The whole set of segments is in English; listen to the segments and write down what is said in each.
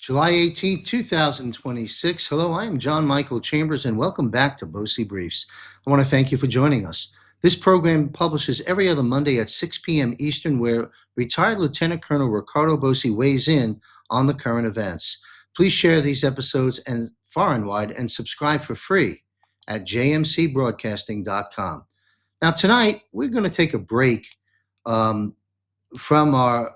July 18th, 2026. Hello, I am John Michael Chambers, and welcome back to Bosi Briefs. I want to thank you for joining us. This program publishes every other Monday at 6 p.m. Eastern, where retired Lieutenant Colonel Riccardo Bosi weighs in on the current events. Please share these episodes and far and wide and subscribe for free at jmcbroadcasting.com. Now, tonight, we're going to take a break from our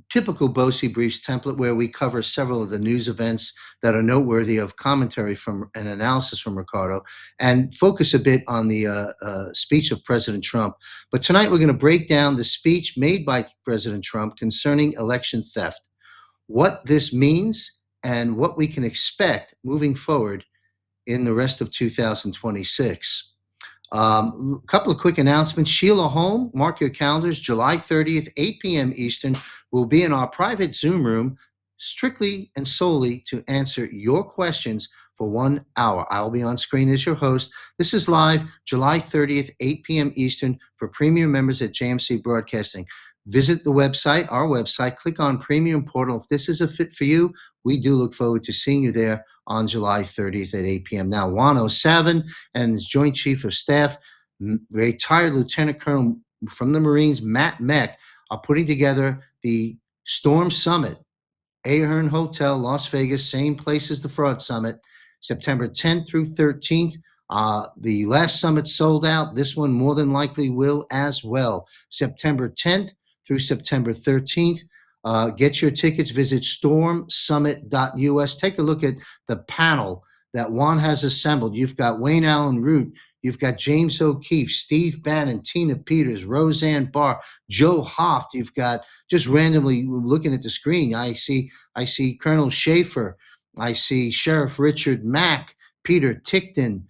typical Bosi Briefs template, where we cover several of the news events that are noteworthy of commentary from an analysis from Riccardo, and focus a bit on the speech of President Trump. But tonight we're going to break down the speech made by President Trump concerning election theft, what this means, and what we can expect moving forward in the rest of 2026. A couple of quick announcements. Sheila Holm, mark your calendars, July 30th, 8 p.m. Eastern, will be in our private Zoom room strictly and solely to answer your questions for 1 hour. I'll be on screen as your host. This is live, July 30th, 8 p.m. Eastern, for premium members at JMC Broadcasting. Visit the website, our website, click on Premium Portal. If this is a fit for you, we do look forward to seeing you there on July 30th at 8 p.m. Now, Juan O'Savin and his Joint Chief of Staff, retired Lieutenant Colonel from the Marines, Matt Meck, are putting together the Storm Summit, Ahern Hotel, Las Vegas, same place as the Fraud Summit, September 10th through 13th. The last summit sold out. This one more than likely will as well. September 10th through September 13th. Get your tickets. Visit stormsummit.us. Take a look at the panel that Juan has assembled. You've got Wayne Allen Root. You've got James O'Keefe, Steve Bannon, Tina Peters, Roseanne Barr, Joe Hoft. You've got, just randomly looking at the screen, I see Colonel Schaefer. I see Sheriff Richard Mack, Peter Tickton.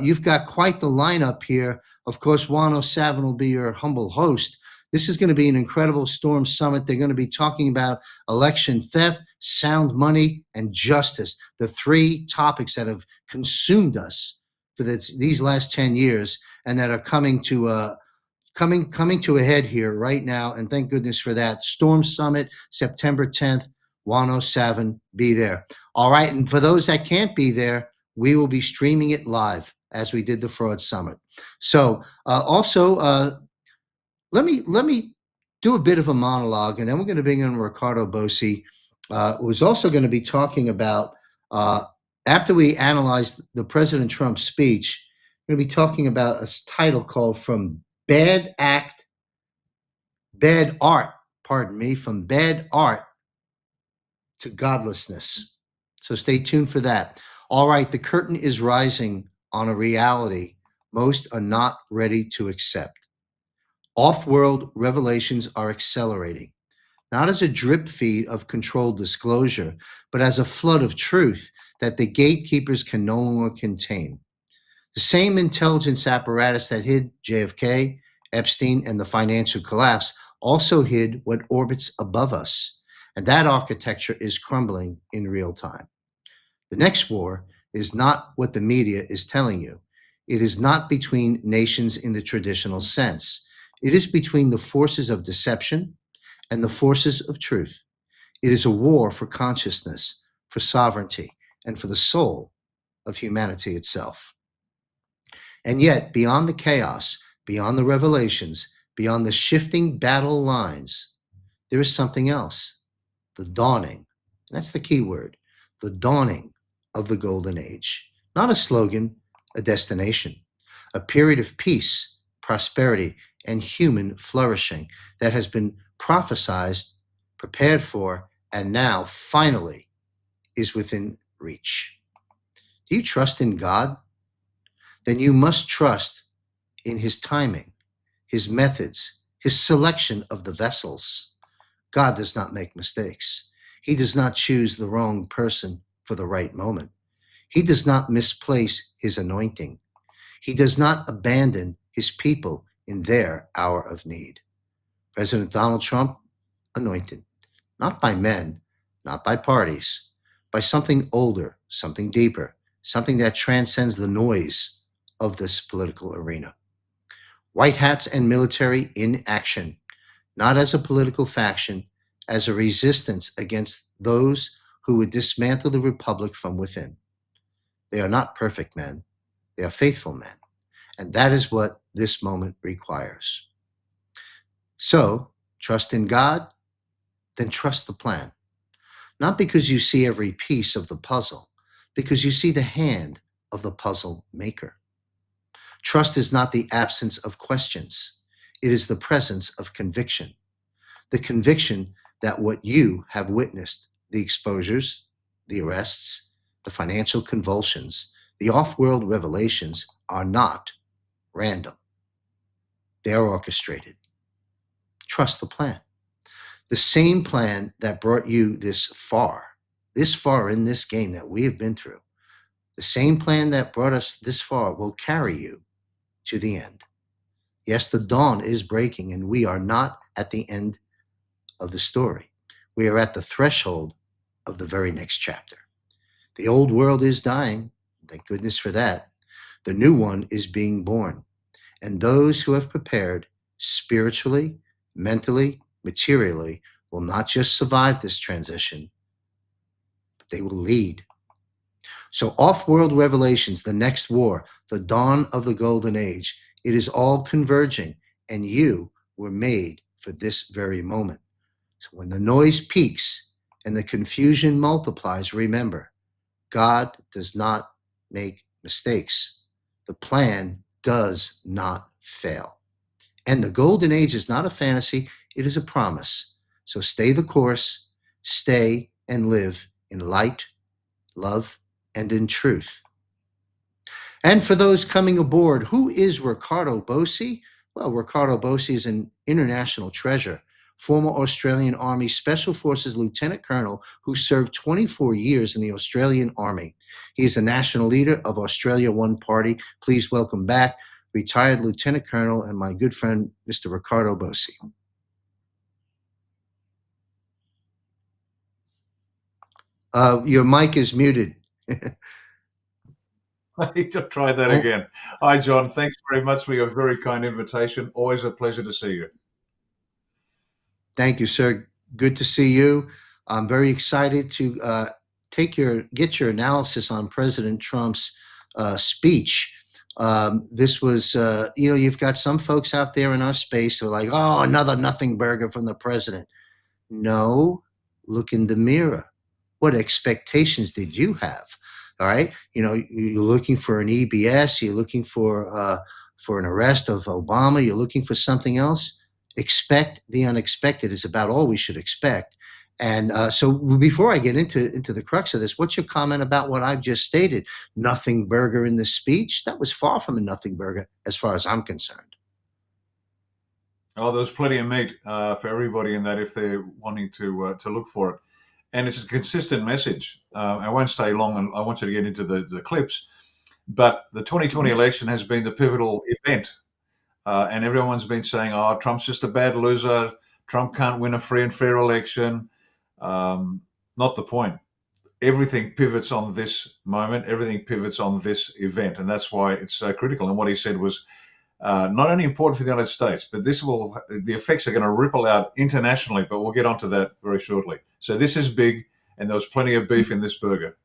You've got quite the lineup here. Of course, Juan O'Savin will be your humble host. This is going to be an incredible Storm Summit. They're going to be talking about election theft, sound money, and justice, the three topics that have consumed us for these last 10 years and that are coming to a head here right now. And thank goodness for that. Storm Summit, September 10th, Juan O'Savin, be there. All right, and for those that can't be there, we will be streaming it live as we did the Fraud Summit. So let me do a bit of a monologue, and then we're going to bring in Riccardo Bosi, who's also going to be talking about, after we analyze the President Trump speech, we're going to be talking about a title called From Bad Art to Godlessness. So stay tuned for that. All right, the curtain is rising on a reality most are not ready to accept. Off-world revelations are accelerating, not as a drip feed of controlled disclosure, but as a flood of truth that the gatekeepers can no longer contain. The same intelligence apparatus that hid JFK, Epstein, and the financial collapse also hid what orbits above us, and that architecture is crumbling in real time. The next war is not what the media is telling you. It is not between nations in the traditional sense. It is between the forces of deception and the forces of truth. It is a war for consciousness, for sovereignty, and for the soul of humanity itself. And yet, beyond the chaos, beyond the revelations, beyond the shifting battle lines, there is something else, the dawning. That's the key word, the dawning of the golden age. Not a slogan, a destination, a period of peace, prosperity, and human flourishing that has been prophesied, prepared for, and now finally is within reach. Do you trust in God? Then you must trust in his timing, his methods, his selection of the vessels. God does not make mistakes. He does not choose the wrong person for the right moment. He does not misplace his anointing. He does not abandon his people in their hour of need. President Donald Trump, anointed, not by men, not by parties, by something older, something deeper, something that transcends the noise of this political arena. White hats and military in action, not as a political faction, as a resistance against those who would dismantle the republic from within. They are not perfect men. They are faithful men. And that is what this moment requires. So, trust in God, then trust the plan. Not because you see every piece of the puzzle, because you see the hand of the puzzle maker. Trust is not the absence of questions. It is the presence of conviction. The conviction that what you have witnessed, the exposures, the arrests, the financial convulsions, the off-world revelations are not random. They are orchestrated. Trust the plan. The same plan that brought you this far in this game that we have been through, the same plan that brought us this far will carry you to the end. Yes, the dawn is breaking, and we are not at the end of the story. We are at the threshold of the very next chapter. The old world is dying. Thank goodness for that. The new one is being born. And those who have prepared spiritually, mentally, materially will not just survive this transition, but they will lead. So off-world revelations, the next war, the dawn of the golden age, it is all converging, and you were made for this very moment. So when the noise peaks and the confusion multiplies, remember, God does not make mistakes. The plan does not fail. And the golden age is not a fantasy, it is a promise. So stay the course, stay and live in light, love, and in truth. And for those coming aboard, who is Riccardo Bosi? Well, Riccardo Bosi is an international treasure, former Australian Army Special Forces Lieutenant Colonel who served 24 years in the Australian Army. He is a national leader of Australia One Party. Please welcome back retired Lieutenant Colonel and my good friend, Mr. Riccardo Bosi. Your mic is muted. I need to try that again. Hi, John. Thanks very much for your very kind invitation. Always a pleasure to see you. Thank you, sir. Good to see you. I'm very excited to get your analysis on President Trump's speech. This was, you've got some folks out there in our space who are like, oh, another nothing burger from the president. No, look in the mirror. What expectations did you have? All right. You're looking for an EBS. You're looking for an arrest of Obama. You're looking for something else. Expect the unexpected is about all we should expect. And so before I get into the crux of this, what's your comment about what I've just stated? Nothing burger in the speech? That was far from a nothing burger as far as I'm concerned. Oh, there's plenty of meat for everybody in that if they're wanting to look for it. And it's a consistent message. I won't stay long, and I want you to get into the clips. But the 2020 election has been the pivotal event. And everyone's been saying, oh, Trump's just a bad loser. Trump can't win a free and fair election. Not the point. Everything pivots on this moment. Everything pivots on this event. And that's why it's so critical. And what he said was not only important for the United States, but the effects are going to ripple out internationally. But we'll get onto that very shortly. So this is big, and there was plenty of beef in this burger.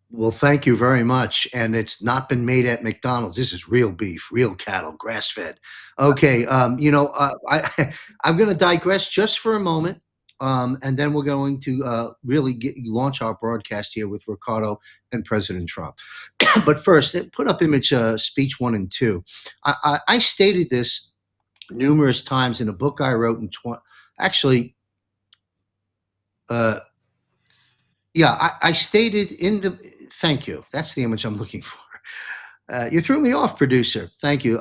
Well, thank you very much. And it's not been made at McDonald's. This is real beef, real cattle, grass-fed. Okay, I'm going to digress just for a moment, and then we're going to really launch our broadcast here with Riccardo and President Trump. But first, put up image speech 1 and 2. I stated this numerous times in a book I wrote in I stated in the, thank you. That's the image I'm looking for. You threw me off, producer. Thank you.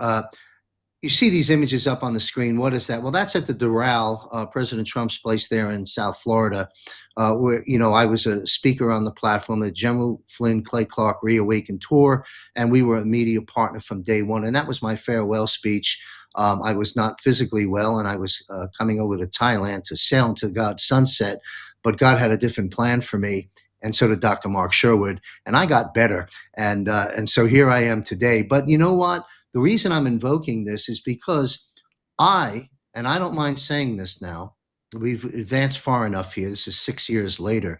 You see these images up on the screen. What is that? Well, that's at the Doral, President Trump's place there in South Florida, where, I was a speaker on the platform, the General Flynn Clay Clark Reawaken Tour, and we were a media partner from day one. And that was my farewell speech. I was not physically well, and I was coming over to Thailand to sail into God's sunset, but God had a different plan for me, and so did Dr. Mark Sherwood, and I got better, and so here I am today. But you know what? The reason I'm invoking this is because and I don't mind saying this now, we've advanced far enough here. This is 6 years later.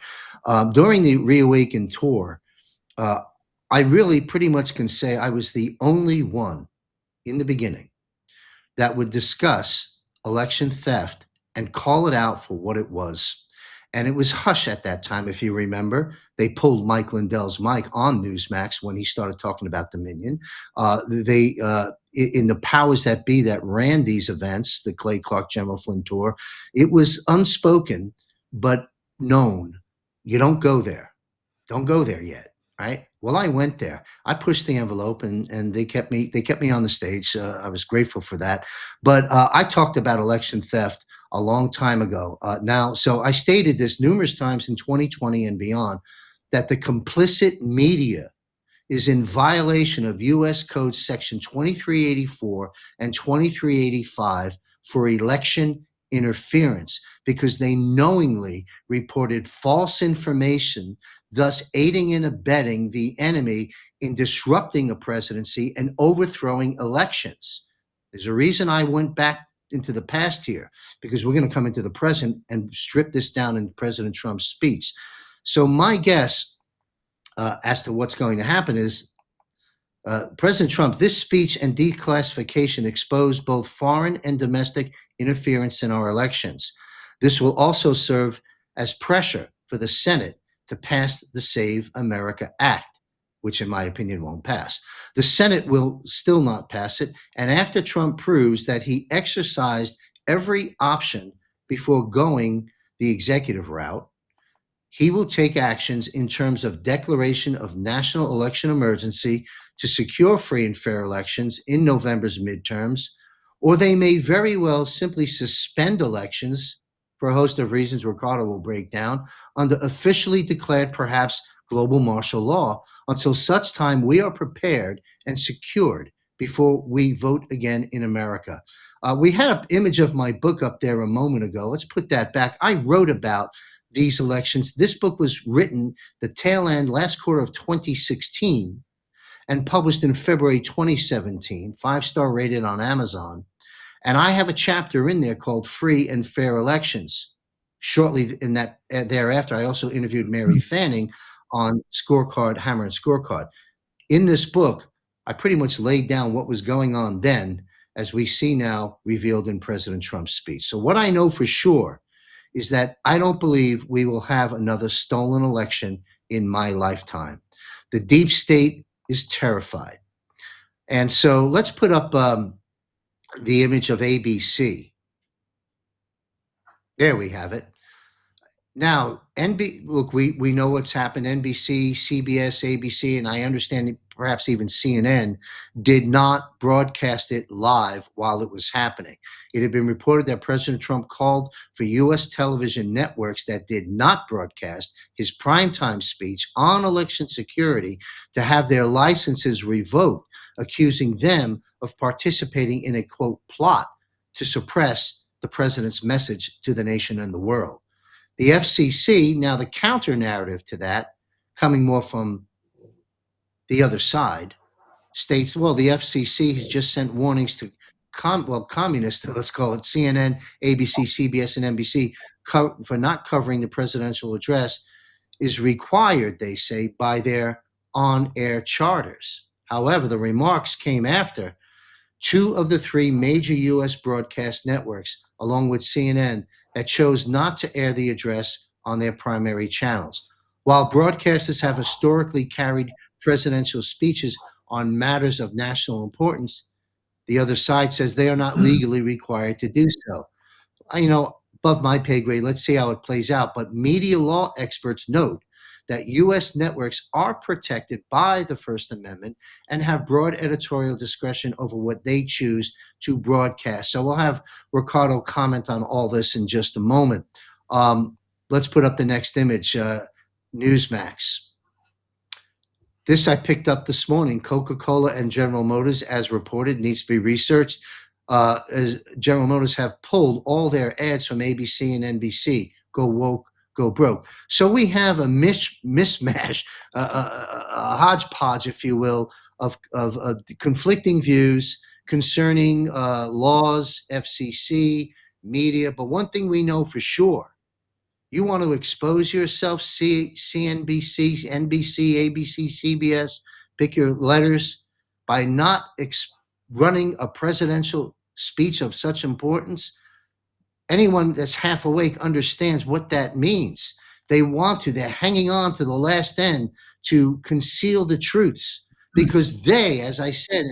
During the Reawaken tour, uh, I really pretty much can say I was the only one in the beginning that would discuss election theft and call it out for what it was. And it was hush at that time, if you remember. They pulled Mike Lindell's mic on Newsmax when he started talking about Dominion. In the powers that be that ran these events, the Clay Clark General Flynn tour, it was unspoken but known. You don't go there. Don't go there yet. Right. Well, I went there. I pushed the envelope, and they kept me on the stage. I was grateful for that. But I talked about election theft a long time ago. Now, so I stated this numerous times in 2020 and beyond, that the complicit media is in violation of U.S. Code Section 2384 and 2385 for election interference, because they knowingly reported false information, thus aiding and abetting the enemy in disrupting a presidency and overthrowing elections. There's a reason I went back into the past here, because we're going to come into the present and strip this down in President Trump's speech. So my guess as to what's going to happen is President Trump, this speech and declassification expose both foreign and domestic interference in our elections. This will also serve as pressure for the Senate to pass the Save America Act, which in my opinion won't pass. The Senate will still not pass it. And after Trump proves that he exercised every option before going the executive route, he will take actions in terms of declaration of national election emergency to secure free and fair elections in November's midterms, or they may very well simply suspend elections for a host of reasons Riccardo will break down under officially declared, perhaps global martial law, until such time we are prepared and secured before we vote again in America. We had an image of my book up there a moment ago. Let's put that back. I wrote about these elections. This book was written the tail end, last quarter of 2016, and published in February 2017, 5-star rated on Amazon. And I have a chapter in there called Free and Fair Elections. Shortly in that thereafter, I also interviewed Mary Fanning on Scorecard, Hammer and Scorecard. In this book, I pretty much laid down what was going on then, as we see now revealed in President Trump's speech. So what I know for sure is that I don't believe we will have another stolen election in my lifetime. The deep state is terrified. And so let's put up the image of ABC. There we have it. Now, look, we know what's happened. NBC, CBS, ABC, and I understand perhaps even CNN did not broadcast it live while it was happening. It had been reported that President Trump called for U.S. television networks that did not broadcast his primetime speech on election security to have their licenses revoked, accusing them of participating in a, quote, plot to suppress the president's message to the nation and the world. The FCC, now the counter narrative to that, coming more from the other side, states, well, the FCC has just sent warnings to communists, let's call it CNN, ABC, CBS, and NBC, for not covering the presidential address is required, they say, by their on-air charters. However, the remarks came after two of the three major U.S. broadcast networks, along with CNN, that chose not to air the address on their primary channels. While broadcasters have historically carried presidential speeches on matters of national importance, the other side says they are not legally required to do so. Above my pay grade, let's see how it plays out. But media law experts note that U.S. networks are protected by the First Amendment and have broad editorial discretion over what they choose to broadcast. So we'll have Riccardo comment on all this in just a moment. Let's put up the next image, Newsmax. This I picked up this morning. Coca-Cola and General Motors, as reported, needs to be researched. As General Motors have pulled all their ads from ABC and NBC. Go woke, go broke. So we have a mismatch, a hodgepodge, if you will, of conflicting views concerning laws, FCC, media. But one thing we know for sure, you want to expose yourself, CNBC, NBC, ABC, CBS, pick your letters, by not running a presidential speech of such importance. Anyone that's half awake understands what that means. They're hanging on to the last end to conceal the truths because they, as I said,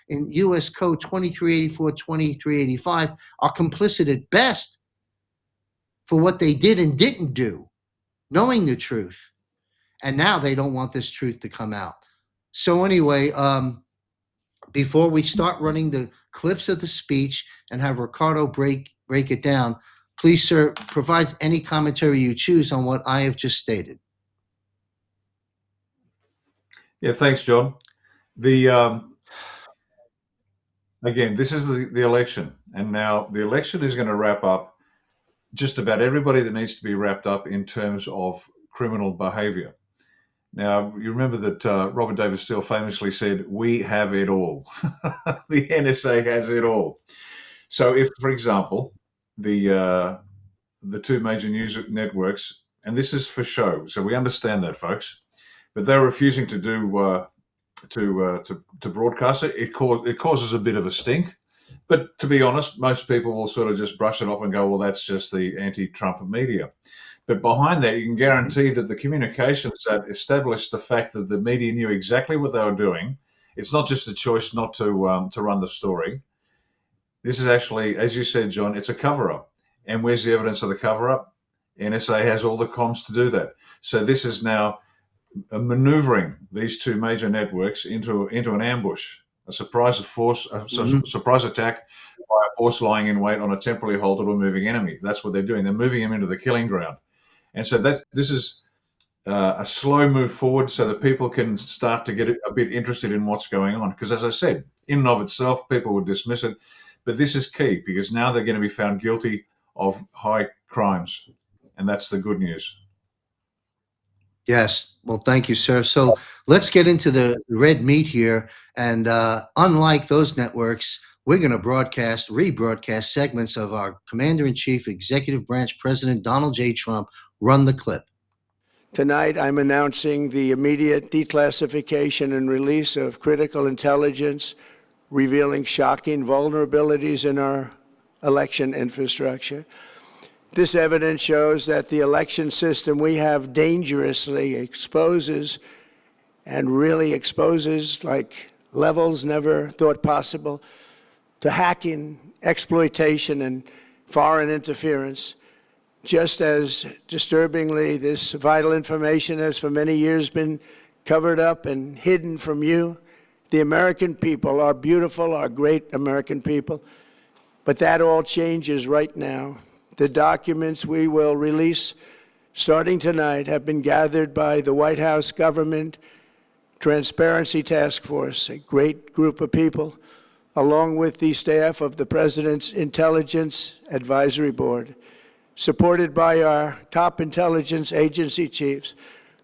in US Code 2384, 2385, are complicit at best for what they did and didn't do, knowing the truth. And now they don't want this truth to come out. So anyway, before we start running the clips of the speech and have Riccardo break it down, please, sir, provide any commentary you choose on what I have just stated. Yeah, thanks, John. Again, this is the election, and now the election is going to wrap up just about everybody that needs to be wrapped up in terms of criminal behavior. Now, you remember that Robert David Steele famously said, "We have it all." The NSA has it all. So if, for example, the two major news networks, and this is for show, so we understand that, folks, but they're refusing to do to broadcast it. It causes a bit of a stink. But to be honest, most people will sort of just brush it off and go, well, that's just the anti-Trump media. But behind that, you can guarantee that the communications that established the fact that the media knew exactly what they were doing. It's not just a choice not to run the story. This is actually, as you said, John, it's a cover-up. And where's the evidence of the cover-up? NSA has all the comms to do that. So this is now maneuvering these two major networks into an ambush, a surprise surprise attack by a force lying in wait on a temporarily halted or moving enemy. That's what they're doing. They're moving him into the killing ground. And so this is a slow move forward so that people can start to get a bit interested in what's going on. Because as I said, in and of itself, people would dismiss it. But this is key because now they're going to be found guilty of high crimes. And that's the good news. Yes. Well, thank you, sir. So let's get into the red meat here. And unlike those networks, we're going to rebroadcast segments of our Commander-in-Chief, Executive Branch President Donald J. Trump. Run the clip. Tonight, I'm announcing the immediate declassification and release of critical intelligence revealing shocking vulnerabilities in our election infrastructure. This evidence shows that the election system we have dangerously exposes like levels never thought possible to hacking, exploitation, and foreign interference. Just as disturbingly, this vital information has for many years been covered up and hidden from you, the American people, our beautiful, our great American people. But that all changes right now. The documents we will release starting tonight have been gathered by the White House Government Transparency Task Force, a great group of people, along with the staff of the President's Intelligence Advisory Board, supported by our top intelligence agency chiefs,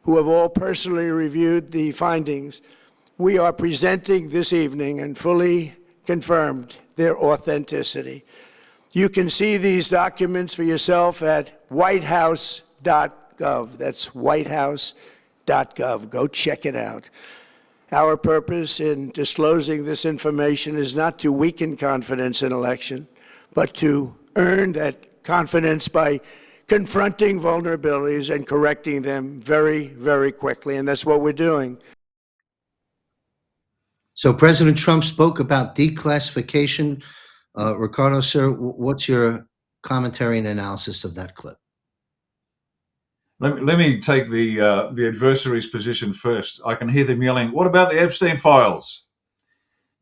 who have all personally reviewed the findings. We are presenting this evening and fully confirmed their authenticity. You can see these documents for yourself at whitehouse.gov. That's whitehouse.gov. Go check it out. Our purpose in disclosing this information is not to weaken confidence in election, but to earn that confidence by confronting vulnerabilities and correcting them very, very quickly. And that's what we're doing. So President Trump spoke about declassification. Riccardo, sir, what's your commentary and analysis of that clip? Let me take the adversary's position first. I can hear them yelling, "What about the Epstein files?"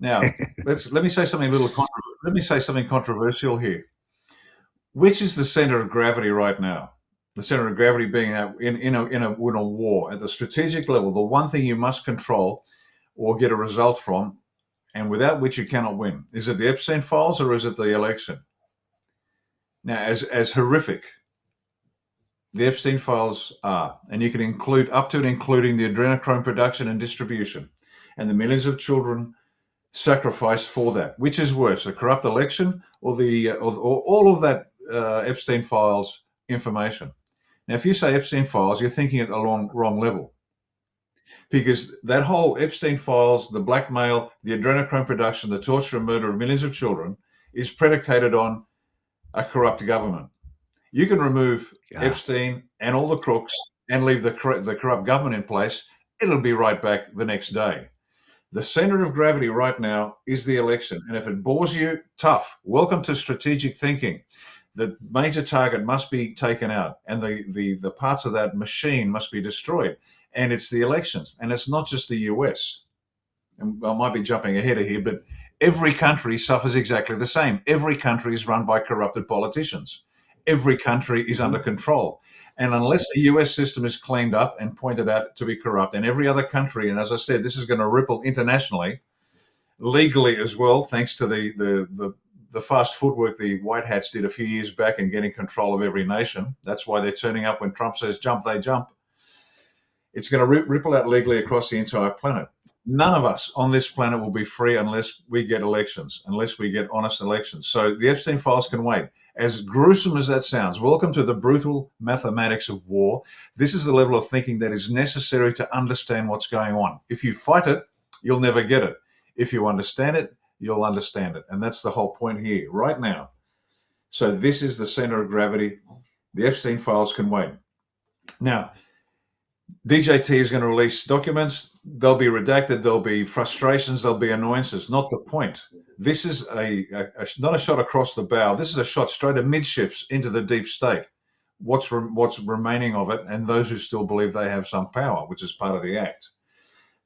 Now, let me say something controversial here. Which is the center of gravity right now? The center of gravity being in a war at the strategic level. The one thing you must control or get a result from, and without which you cannot win. Is it the Epstein files or is it the election? Now, as horrific the Epstein files are, and you can include up to and including the adrenochrome production and distribution, and the millions of children sacrificed for that. Which is worse, a corrupt election or or all of that Epstein files information? Now, if you say Epstein files, you're thinking at the wrong level, because that whole Epstein files, the blackmail, the adrenochrome production, the torture and murder of millions of children is predicated on a corrupt government. You can remove Epstein and all the crooks and leave the corrupt government in place. It'll be right back the next day. The center of gravity right now is the election. And if it bores you, tough. Welcome to strategic thinking. The major target must be taken out, and the parts of that machine must be destroyed. And it's the elections. And it's not just the US. And I might be jumping ahead of here, but every country suffers exactly the same. Every country is run by corrupted politicians. Every country is under control. And unless the US system is cleaned up and pointed out to be corrupt, and every other country, and as I said, this is going to ripple internationally, legally as well, thanks to the fast footwork the White Hats did a few years back in getting control of every nation. That's why they're turning up when Trump says jump, they jump. It's going to ripple out legally across the entire planet. None of us on this planet will be free unless we get elections, unless we get honest elections. So the Epstein files can wait. As gruesome as that sounds, welcome to the brutal mathematics of war. This is the level of thinking that is necessary to understand what's going on. If you fight it, you'll never get it. If you understand it, you'll understand it. And that's the whole point here, right now. So this is the center of gravity. The Epstein files can wait. Now, DJT is going to release documents. They'll be redacted. There'll be frustrations. There'll be annoyances. Not the point. This is not a shot across the bow. This is a shot straight amidships into the deep state. What's remaining of it, and those who still believe they have some power, which is part of the act.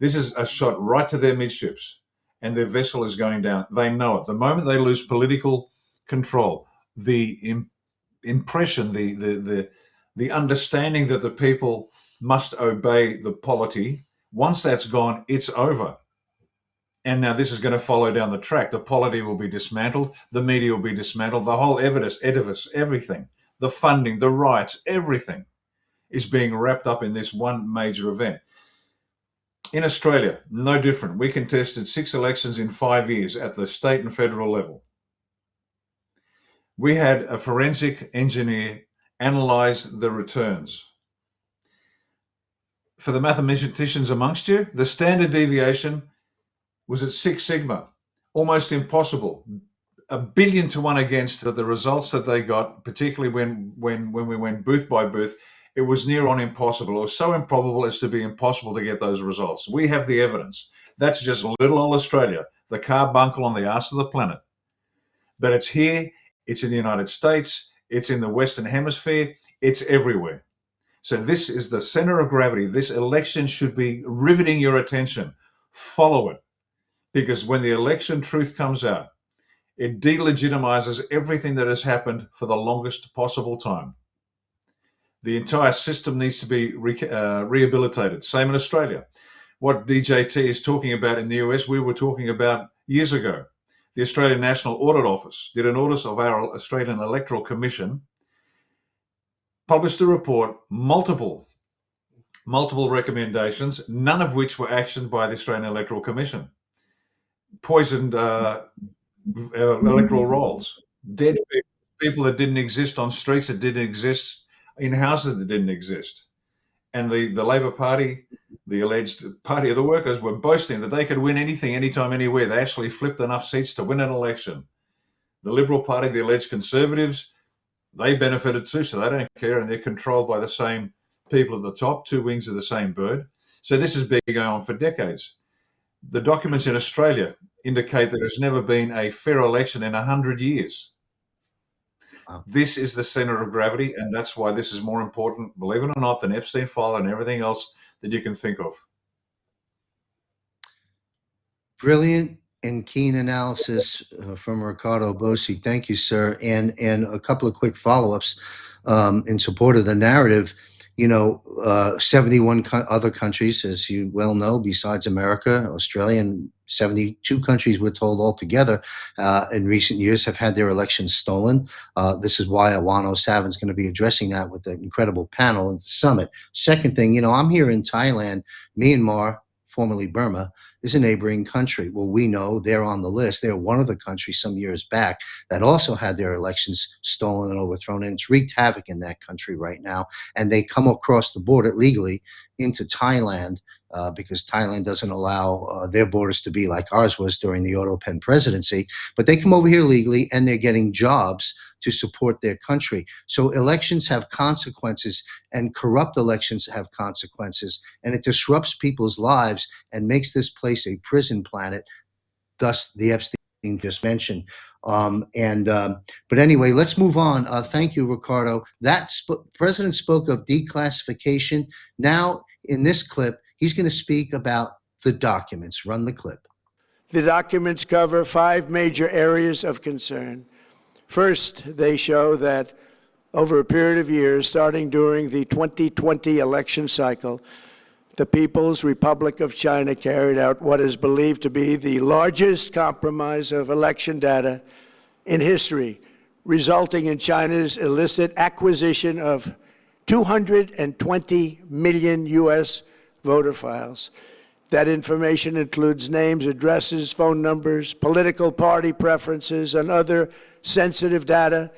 This is a shot right to their midships, and their vessel is going down. They know it. The moment they lose political control, the impression, the understanding that the people must obey the polity, once that's gone, it's over. And now this is going to follow down the track. The polity will be dismantled. The media will be dismantled. The whole edifice, everything, the funding, the rights, everything is being wrapped up in this one major event. In Australia, no different. We contested 6 elections in 5 years at the state and federal level. We had a forensic engineer analyze the returns. For the mathematicians amongst you, the standard deviation was at 6 sigma, almost impossible. 1 billion to 1 against the results that they got, particularly when we went booth by booth, it was near on impossible, or so improbable as to be impossible to get those results. We have the evidence. That's just little old Australia, the carbuncle on the arse of the planet. But it's here, it's in the United States, it's in the Western Hemisphere, it's everywhere. So this is the center of gravity. This election should be riveting your attention. Follow it. Because when the election truth comes out, it delegitimizes everything that has happened for the longest possible time. The entire system needs to be rehabilitated. Same in Australia. What DJT is talking about in the US, we were talking about years ago. The Australian National Audit Office did an audit of our Australian Electoral Commission, published a report, multiple recommendations, none of which were actioned by the Australian Electoral Commission. Poisoned electoral rolls, dead people that didn't exist on streets that didn't exist, in houses that didn't exist. And the Labor Party, the alleged party of the workers, were boasting that they could win anything, anytime, anywhere. They actually flipped enough seats to win an election. The Liberal Party, the alleged Conservatives, they benefited too, so they don't care, and they're controlled by the same people at the top, 2 wings of the same bird. So this has been going on for decades. The documents in Australia indicate that there's never been a fair election in 100 years. Wow. This is the center of gravity, and that's why this is more important, believe it or not, than Epstein file and everything else that you can think of. Brilliant and keen analysis from Riccardo Bosi. Thank you, sir. And a couple of quick follow-ups in support of the narrative. 71 other countries, as you well know, besides America, Australia, and 72 countries, we're told altogether, in recent years have had their elections stolen. This is why Awano Savin's going to be addressing that with an incredible panel at the summit. Second thing, I'm here in Thailand, Myanmar, formerly Burma, is a neighboring country. Well, we know they're on the list. They're one of the countries some years back that also had their elections stolen and overthrown, and it's wreaked havoc in that country right now. And they come across the border legally into Thailand, because Thailand doesn't allow their borders to be like ours was during the Otto Pen presidency. But they come over here legally, and they're getting jobs to support their country. So elections have consequences, and corrupt elections have consequences, and it disrupts people's lives and makes this place a prison planet, thus the Epstein just mentioned. But anyway, let's move on. Thank you, Riccardo. President spoke of declassification. Now, in this clip, he's going to speak about the documents. Run the clip. The documents cover 5 major areas of concern. First, they show that over a period of years, starting during the 2020 election cycle, the People's Republic of China carried out what is believed to be the largest compromise of election data in history, resulting in China's illicit acquisition of 220 million U.S. voter files. That information includes names, addresses, phone numbers, political party preferences, and other sensitive data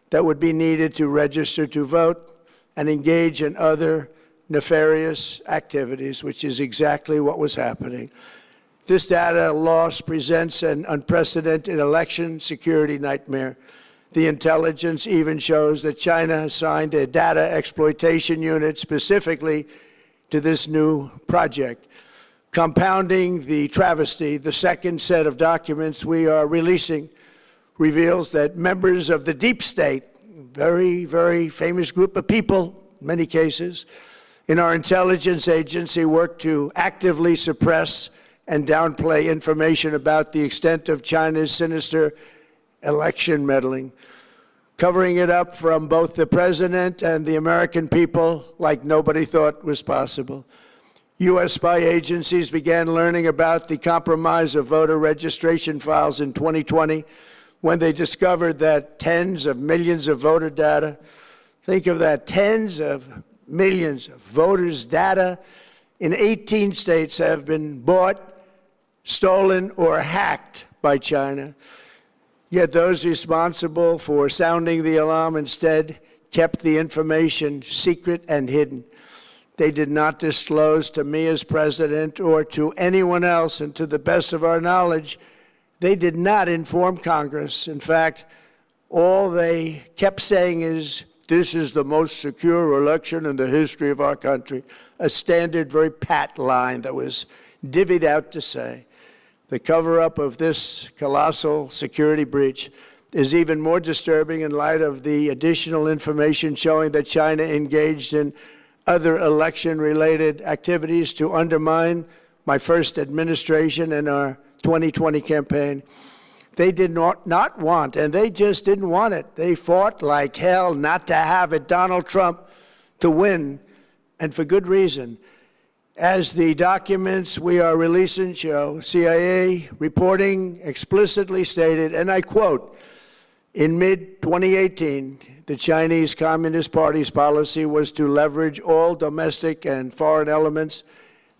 that would be needed to register to vote and engage in other nefarious activities, which is exactly what was happening. This data loss presents an unprecedented election security nightmare. The intelligence even shows that China assigned a data exploitation unit specifically to this new project. Compounding the travesty, the second set of documents we are releasing reveals that members of the deep state, very, very famous group of people, in many cases, in our intelligence agency work to actively suppress and downplay information about the extent of China's sinister election meddling, covering it up from both the president and the American people like nobody thought was possible. U.S. spy agencies began learning about the compromise of voter registration files in 2020 when they discovered that tens of millions of voter data, think of that, tens of millions of voters' data in 18 states have been bought, stolen, or hacked by China. Yet those responsible for sounding the alarm instead kept the information secret and hidden. They did not disclose to me as president or to anyone else, and to the best of our knowledge, they did not inform Congress. In fact, all they kept saying is, this is the most secure election in the history of our country, a standard, very pat line that was divvied out to say. The cover-up of this colossal security breach is even more disturbing in light of the additional information showing that China engaged in other election-related activities to undermine my first administration and our 2020 campaign. They did not want, and they just didn't want it. They fought like hell not to have it, Donald Trump, to win, and for good reason. As the documents we are releasing show, CIA reporting explicitly stated, and I quote, in mid-2018, the Chinese Communist Party's policy was to leverage all domestic and foreign elements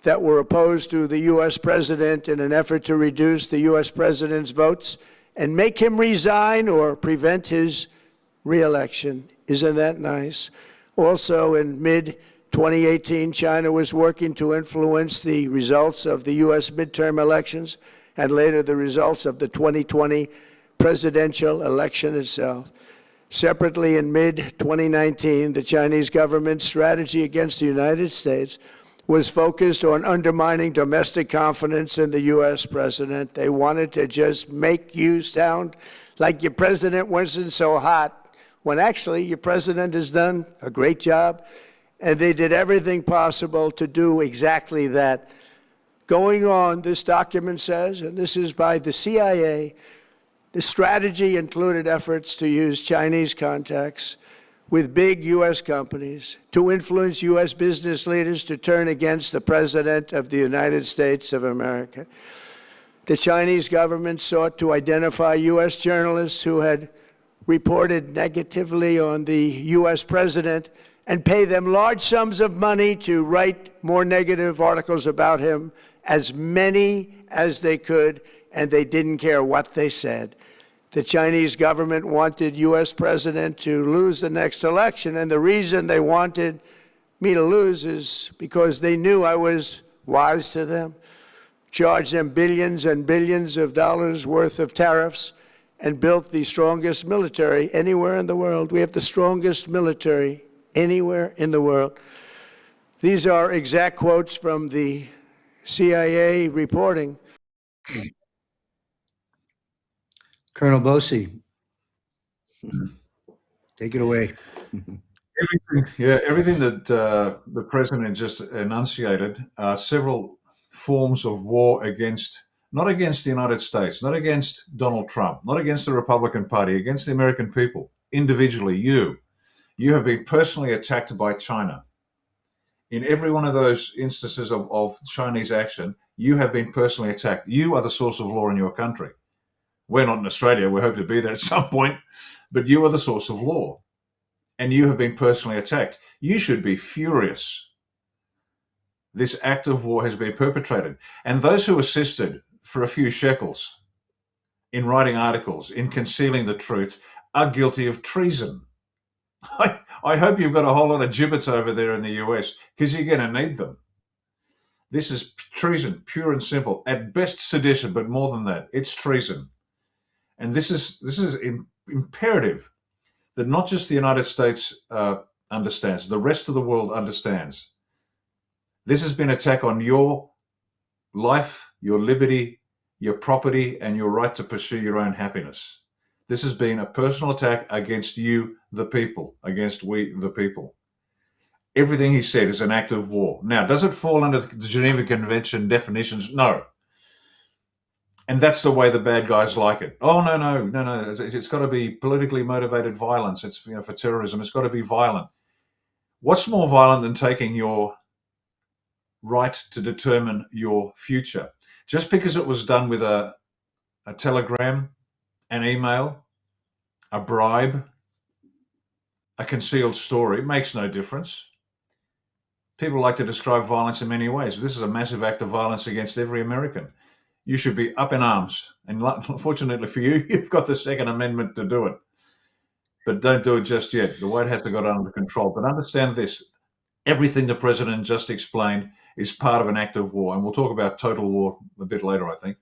that were opposed to the U.S. president in an effort to reduce the U.S. president's votes and make him resign or prevent his re-election. Isn't that nice? Also, in mid-2018, China was working to influence the results of the U.S. midterm elections and later the results of the 2020 presidential election itself. Separately, in mid-2019, the Chinese government's strategy against the United States was focused on undermining domestic confidence in the U.S. president. They wanted to just make you sound like your president wasn't so hot, when actually your president has done a great job, and they did everything possible to do exactly that. Going on, this document says, and this is by the CIA, the strategy included efforts to use Chinese contacts with big U.S. companies to influence U.S. business leaders to turn against the President of the United States of America. The Chinese government sought to identify U.S. journalists who had reported negatively on the U.S. president and pay them large sums of money to write more negative articles about him as many as they could, and they didn't care what they said. The Chinese government wanted U.S. president to lose the next election, and the reason they wanted me to lose is because they knew I was wise to them, charged them billions and billions of dollars worth of tariffs, and built the strongest military anywhere in the world. We have the strongest military anywhere in the world. These are exact quotes from the CIA reporting. Colonel Bosi, take it away. Everything that the president just enunciated are several forms of war against, not against the United States, not against Donald Trump, not against the Republican Party, against the American people. Individually, you have been personally attacked by China. In every one of those instances of Chinese action, you have been personally attacked. You are the source of law in your country. We're not in Australia. We hope to be there at some point, but you are the source of law. And you have been personally attacked. You should be furious. This act of war has been perpetrated. And those who assisted for a few shekels in writing articles, in concealing the truth, are guilty of treason. I hope you've got a whole lot of gibbets over there in the US, because you're going to need them. This is treason, pure and simple. At best sedition, but more than that, it's treason. And this is imperative that not just the United States understands, the rest of the world understands. This has been an attack on your life, your liberty, your property, and your right to pursue your own happiness. This has been a personal attack against you, the people, against we, the people. Everything he said is an act of war. Now, does it fall under the Geneva Convention definitions? No. And that's the way the bad guys like it. Oh, no. It's got to be politically motivated violence. It's, for terrorism, it's got to be violent. What's more violent than taking your right to determine your future? Just because it was done with a telegram, an email, a bribe, a concealed story, makes no difference. People like to describe violence in many ways. This is a massive act of violence against every American. You should be up in arms. And unfortunately for you, you've got the Second Amendment to do it. But don't do it just yet. The White House has got it under control. But understand this, everything the president just explained is part of an act of war. And we'll talk about total war a bit later, I think.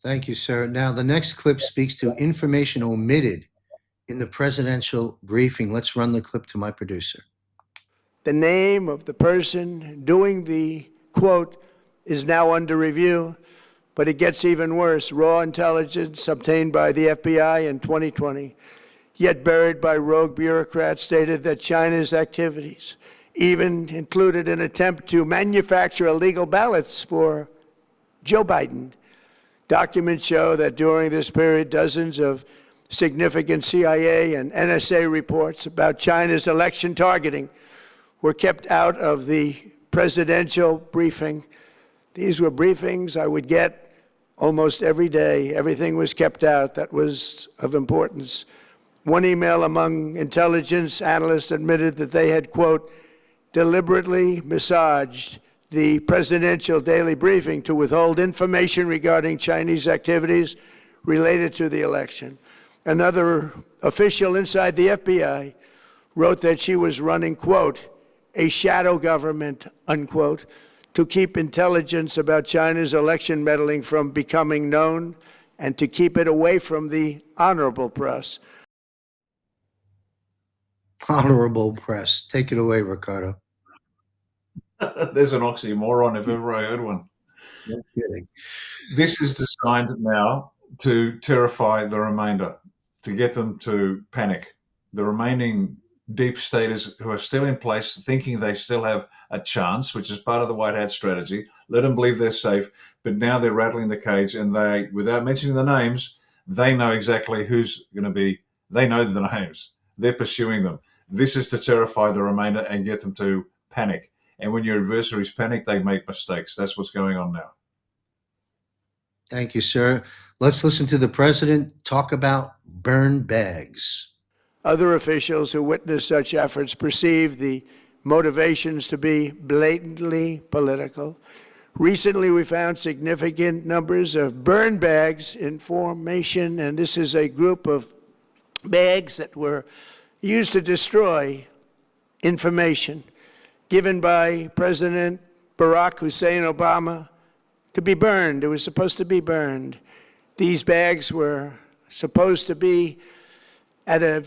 Thank you, sir. Now, the next clip speaks to information omitted in the presidential briefing. Let's run the clip to my producer. The name of the person doing the quote is now under review, but it gets even worse. Raw intelligence obtained by the FBI in 2020, yet buried by rogue bureaucrats, stated that China's activities even included an attempt to manufacture illegal ballots for Joe Biden. Documents show that during this period, dozens of significant CIA and NSA reports about China's election targeting were kept out of the presidential briefing. These were briefings I would get almost every day. Everything was kept out that was of importance. One email among intelligence analysts admitted that they had, quote, deliberately massaged the presidential daily briefing to withhold information regarding Chinese activities related to the election. Another official inside the FBI wrote that she was running, quote, a shadow government, unquote, to keep intelligence about China's election meddling from becoming known and to keep it away from the honorable press. Honorable press. Take it away, Riccardo. There's an oxymoron if ever I heard one. No kidding. This is designed now to terrify the remainder, to get them to panic. The remaining deep staters who are still in place, thinking they still have a chance, which is part of the White Hat strategy, let them believe they're safe, but now they're rattling the cage, and they, without mentioning the names, they know exactly who's going to be, they know the names. They're pursuing them. This is to terrify the remainder and get them to panic. And when your adversaries panic, they make mistakes. That's what's going on now. Thank you, sir. Let's listen to the president talk about burn bags. Other officials who witnessed such efforts perceived the motivations to be blatantly political. Recently, we found significant numbers of burn bags in formation, and this is a group of bags that were used to destroy information given by President Barack Hussein Obama to be burned. It was supposed to be burned. These bags were supposed to be at a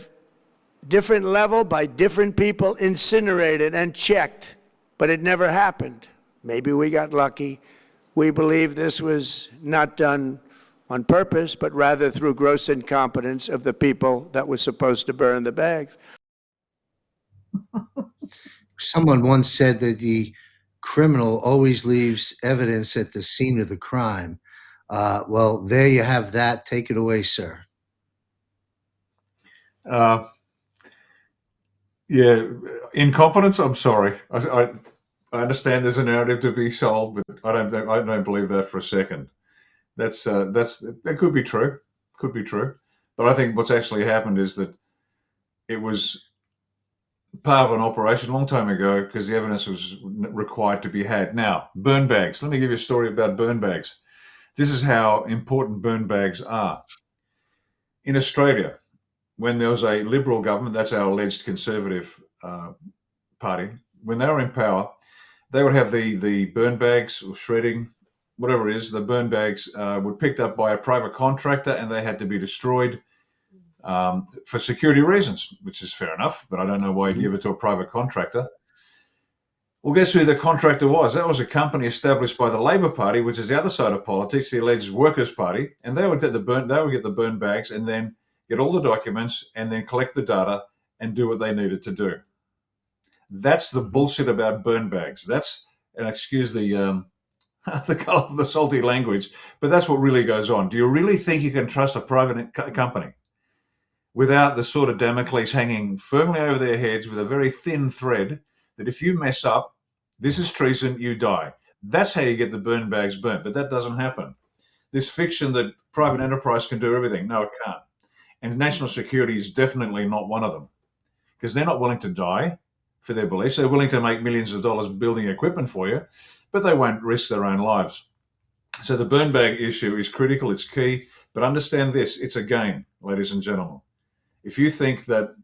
different level by different people, incinerated and checked, but it never happened. Maybe we got lucky. We believe this was not done on purpose, but rather through gross incompetence of the people that were supposed to burn the bags. Someone once said that the criminal always leaves evidence at the scene of the crime. Well, there you have that. Take it away, sir. Yeah, incompetence. I'm sorry. I understand there's a narrative to be sold, but I don't believe that for a second. That could be true. Could be true. But I think what's actually happened is that it was part of an operation a long time ago because the evidence was required to be had. Now, burn bags. Let me give you a story about burn bags. This is how important burn bags are. In Australia, when there was a Liberal government, that's our alleged Conservative party, when they were in power, they would have the burn bags or shredding, whatever it is, the burn bags were picked up by a private contractor and they had to be destroyed for security reasons, which is fair enough, but I don't know why you'd give it to a private contractor. Well, guess who the contractor was? That was a company established by the Labor Party, which is the other side of politics, the alleged Workers' Party, and they would get the burn bags and then get all the documents and then collect the data and do what they needed to do. That's the bullshit about burn bags. That's, and excuse the color of the salty language, but that's what really goes on. Do you really think you can trust a private company without the sort of Damocles hanging firmly over their heads with a very thin thread that if you mess up, this is treason, you die? That's how you get the burn bags burnt, but that doesn't happen. This fiction that private enterprise can do everything, no, it can't. And national security is definitely not one of them because they're not willing to die for their beliefs. They're willing to make millions of dollars building equipment for you, but they won't risk their own lives. So the burn bag issue is critical, it's key, but understand this, it's a game, ladies and gentlemen. If you think that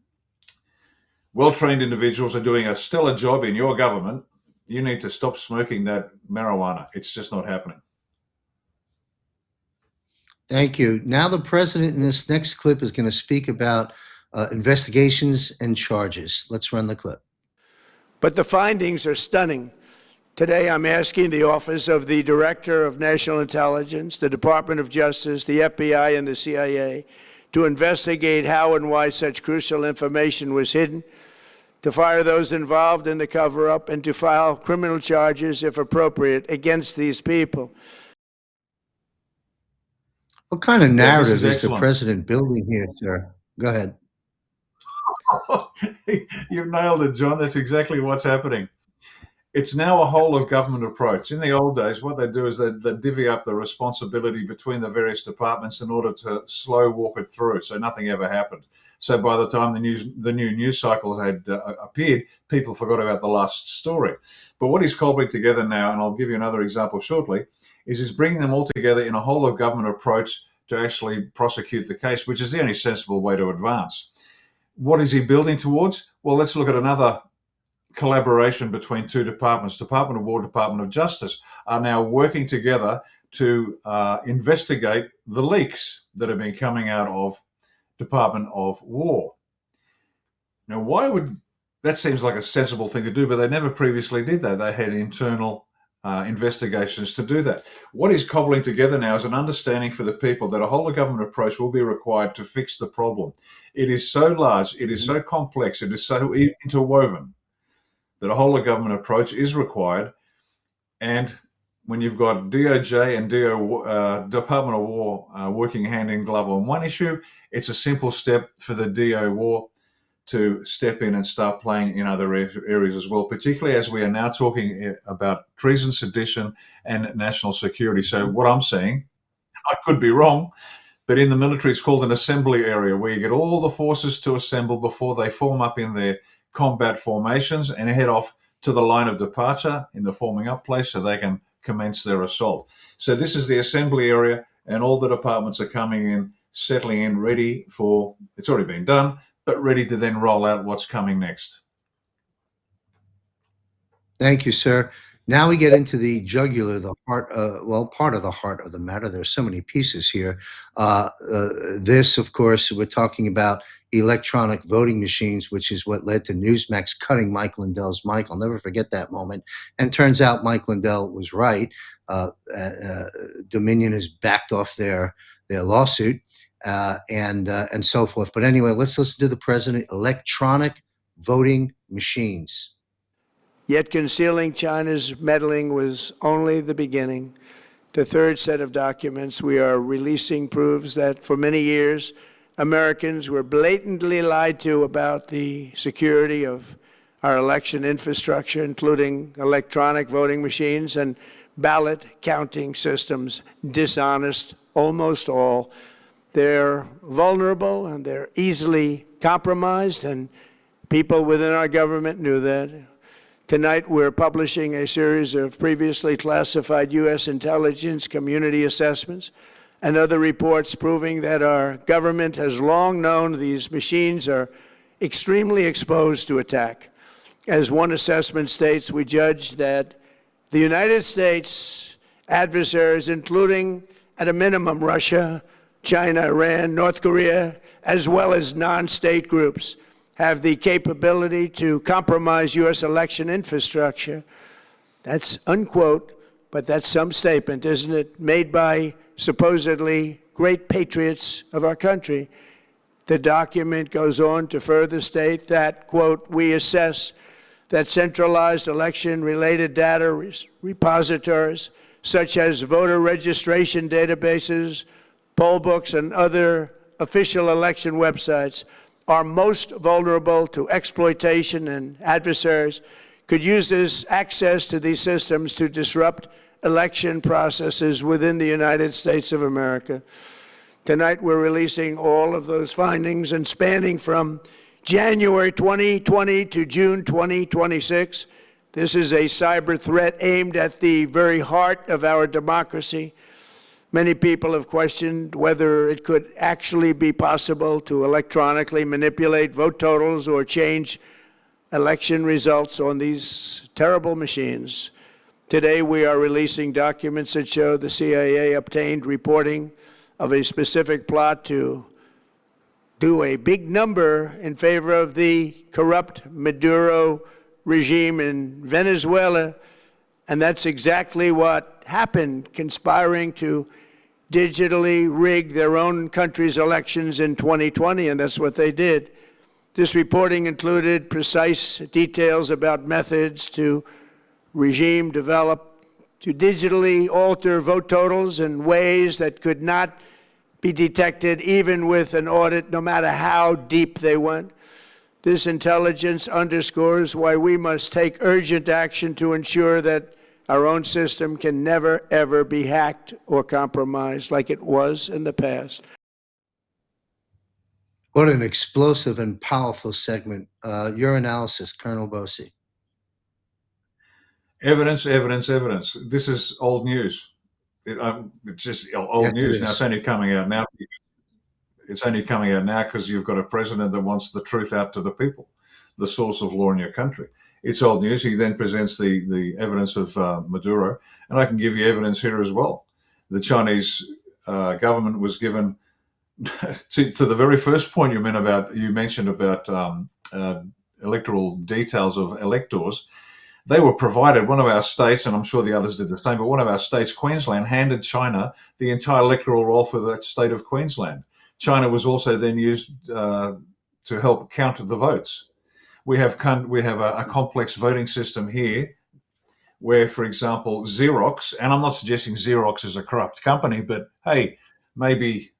well-trained individuals are doing a stellar job in your government, you need to stop smoking that marijuana. It's just not happening. Thank you. Now the president in this next clip is going to speak about investigations and charges. Let's run the clip. But the findings are stunning. Today, I'm asking the Office of the Director of National Intelligence, the Department of Justice, the FBI, and the CIA to investigate how and why such crucial information was hidden, to fire those involved in the cover-up, and to file criminal charges, if appropriate, against these people. What kind of narrative is the excellent. president building here, sir? Go ahead. You've nailed it, John. That's exactly what's happening. It's now a whole of government approach. In the old days, what they do is they divvy up the responsibility between the various departments in order to slow walk it through, so nothing ever happened. So by the time the new news cycle had appeared, people forgot about the last story. But what he's cobbling together now, and I'll give you another example shortly, is he's bringing them all together in a whole of government approach to actually prosecute the case, which is the only sensible way to advance. What is he building towards? Well, let's look at another collaboration between two departments. Department of War, Department of Justice are now working together to investigate the leaks that have been coming out of Department of War. Now, why would that seems like a sensible thing to do, but they never previously did that. They had internal investigations to do that. What he's cobbling together now is an understanding for the people that a whole of government approach will be required to fix the problem. It is so large, it is so complex, it is so interwoven that a whole of government approach is required. And when you've got DOJ and Department of War working hand in glove on one issue, it's a simple step for the DO War to step in and start playing in other areas as well, particularly as we are now talking about treason, sedition, and national security. So what I'm saying, I could be wrong, but in the military, it's called an assembly area where you get all the forces to assemble before they form up in their combat formations and head off to the line of departure in the forming up place so they can commence their assault. So this is the assembly area, and all the departments are coming in, settling in, ready for, it's already been done, but ready to then roll out what's coming next. Thank you, sir. Now we get into the jugular, the heart, part of the heart of the matter. There's so many pieces here. This, of course, we're talking about electronic voting machines, which is what led to Newsmax cutting Mike Lindell's mic. I'll never forget that moment. And turns out Mike Lindell was right. Dominion has backed off their lawsuit and so forth. But anyway, let's listen to the president. Electronic voting machines. Yet concealing China's meddling was only the beginning. The third set of documents we are releasing proves that for many years, Americans were blatantly lied to about the security of our election infrastructure, including electronic voting machines and ballot counting systems. Dishonest, almost all. They're vulnerable and they're easily compromised, and people within our government knew that. Tonight, we're publishing a series of previously classified U.S. intelligence community assessments and other reports proving that our government has long known these machines are extremely exposed to attack. As one assessment states, we judge that the United States adversaries, including at a minimum Russia, China, Iran, North Korea, as well as non-state groups, have the capability to compromise U.S. election infrastructure. That's unquote, but that's some statement, isn't it? Made by supposedly great patriots of our country. The document goes on to further state that, quote, we assess that centralized election-related data repositories, such as voter registration databases, poll books, and other official election websites, are most vulnerable to exploitation, and adversaries could use this access to these systems to disrupt election processes within the United States of America. Tonight, we're releasing all of those findings, and spanning from January 2020 to June 2026. This is a cyber threat aimed at the very heart of our democracy. Many people have questioned whether it could actually be possible to electronically manipulate vote totals or change election results on these terrible machines. Today, we are releasing documents that show the CIA obtained reporting of a specific plot to do a big number in favor of the corrupt Maduro regime in Venezuela. And that's exactly what happened, conspiring to digitally rig their own country's elections in 2020, and that's what they did. This reporting included precise details about methods to regime develop to digitally alter vote totals in ways that could not be detected even with an audit, no matter how deep they went. This intelligence underscores why we must take urgent action to ensure that our own system can never, ever be hacked or compromised like it was in the past. What an explosive and powerful segment. Your analysis, Colonel Bosi. Evidence, evidence, evidence. This is old news. It's just old news. Now, it's only coming out now. It's only coming out now because you've got a president that wants the truth out to the people, the source of law in your country. It's old news. He then presents the evidence of Maduro, and I can give you evidence here as well. The Chinese government was given to the very first point you mentioned about electoral details of electors. They were provided, one of our states, and I'm sure the others did the same, but one of our states, Queensland, handed China the entire electoral roll for that state of Queensland. China was also then used to help count the votes. We have a complex voting system here where, for example, Xerox, and I'm not suggesting Xerox is a corrupt company, but hey, maybe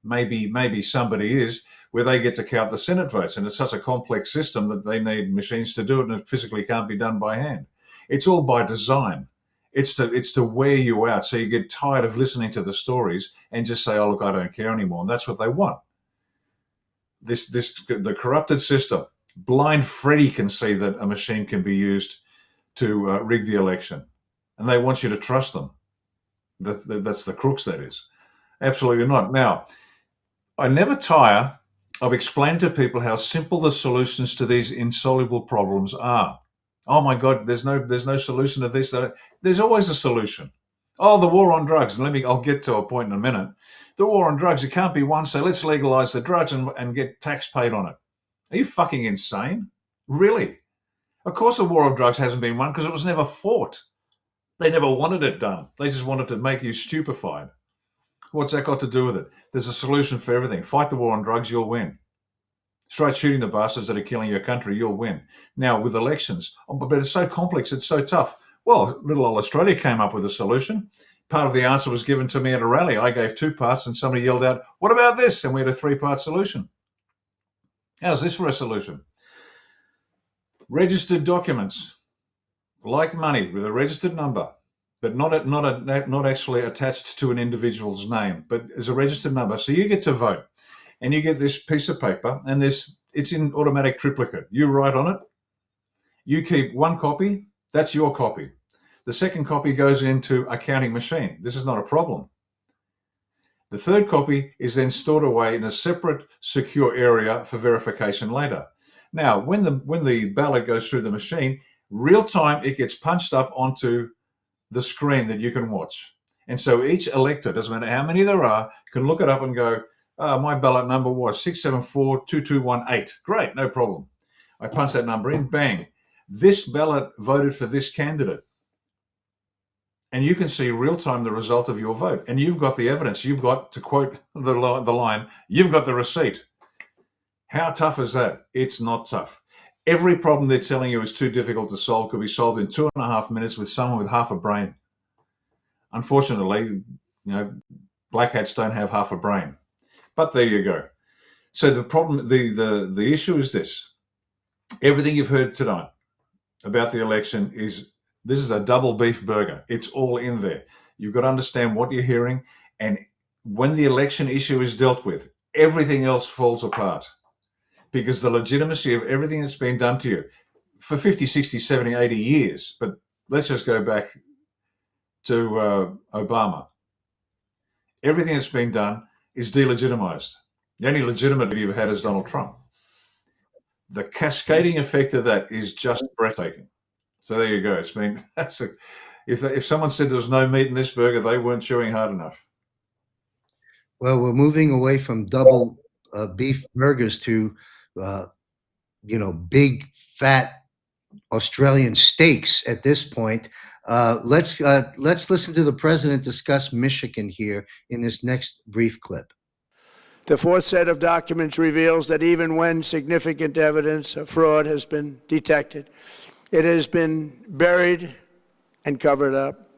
somebody is, where they get to count the Senate votes. And it's such a complex system that they need machines to do it, and it physically can't be done by hand. It's all by design. It's to wear you out, so you get tired of listening to the stories and just say, oh, look, I don't care anymore. And that's what they want. The corrupted system. Blind Freddy can see that a machine can be used to rig the election, and they want you to trust them. That's the crux, that is. Absolutely not. Now, I never tire of explaining to people how simple the solutions to these insoluble problems are. Oh my God, there's no solution to this. There's always a solution. Oh, the war on drugs. And I'll get to a point in a minute. The war on drugs, it can't be won, so let's legalize the drugs and get tax paid on it. Are you fucking insane? Really? Of course the war on drugs hasn't been won because it was never fought. They never wanted it done. They just wanted to make you stupefied. What's that got to do with it? There's a solution for everything. Fight the war on drugs, you'll win. Start shooting the bastards that are killing your country, you'll win. Now, with elections, but it's so complex, it's so tough. Well, little old Australia came up with a solution. Part of the answer was given to me at a rally. I gave 2 parts and somebody yelled out, what about this? And we had a 3-part solution. How's this for a solution? Registered documents, like money, with a registered number, but not actually attached to an individual's name, but as a registered number. So you get to vote, and you get this piece of paper, and it's in automatic triplicate. You write on it. You keep 1 copy. That's your copy. The second copy goes into a counting machine. This is not a problem. The third copy is then stored away in a separate secure area for verification later. Now, when the ballot goes through the machine, real time, it gets punched up onto the screen that you can watch. And so each elector, doesn't matter how many there are, can look it up and go, my ballot number was 6742218. Great, no problem. I punch that number in, bang. This ballot voted for this candidate. And you can see real time the result of your vote. And you've got the evidence. You've got, to quote the line, you've got the receipt. How tough is that? It's not tough. Every problem they're telling you is too difficult to solve could be solved in 2.5 minutes with someone with half a brain. Unfortunately, black hats don't have half a brain. But there you go. So the problem, the issue is this. Everything you've heard tonight about the election this is a double beef burger. It's all in there. You've got to understand what you're hearing. And when the election issue is dealt with, everything else falls apart. Because the legitimacy of everything that's been done to you for 50, 60, 70, 80 years, but let's just go back to Obama. Everything that's been done is delegitimized. The only legitimate leader you've had is Donald Trump. The cascading effect of that is just breathtaking. So there you go. It's been, if someone said there was no meat in this burger, they weren't chewing hard enough. Well, we're moving away from double beef burgers to, big fat Australian steaks at this point. Let's listen to the president discuss Michigan here in this next brief clip. The 4th set of documents reveals that even when significant evidence of fraud has been detected, it has been buried and covered up.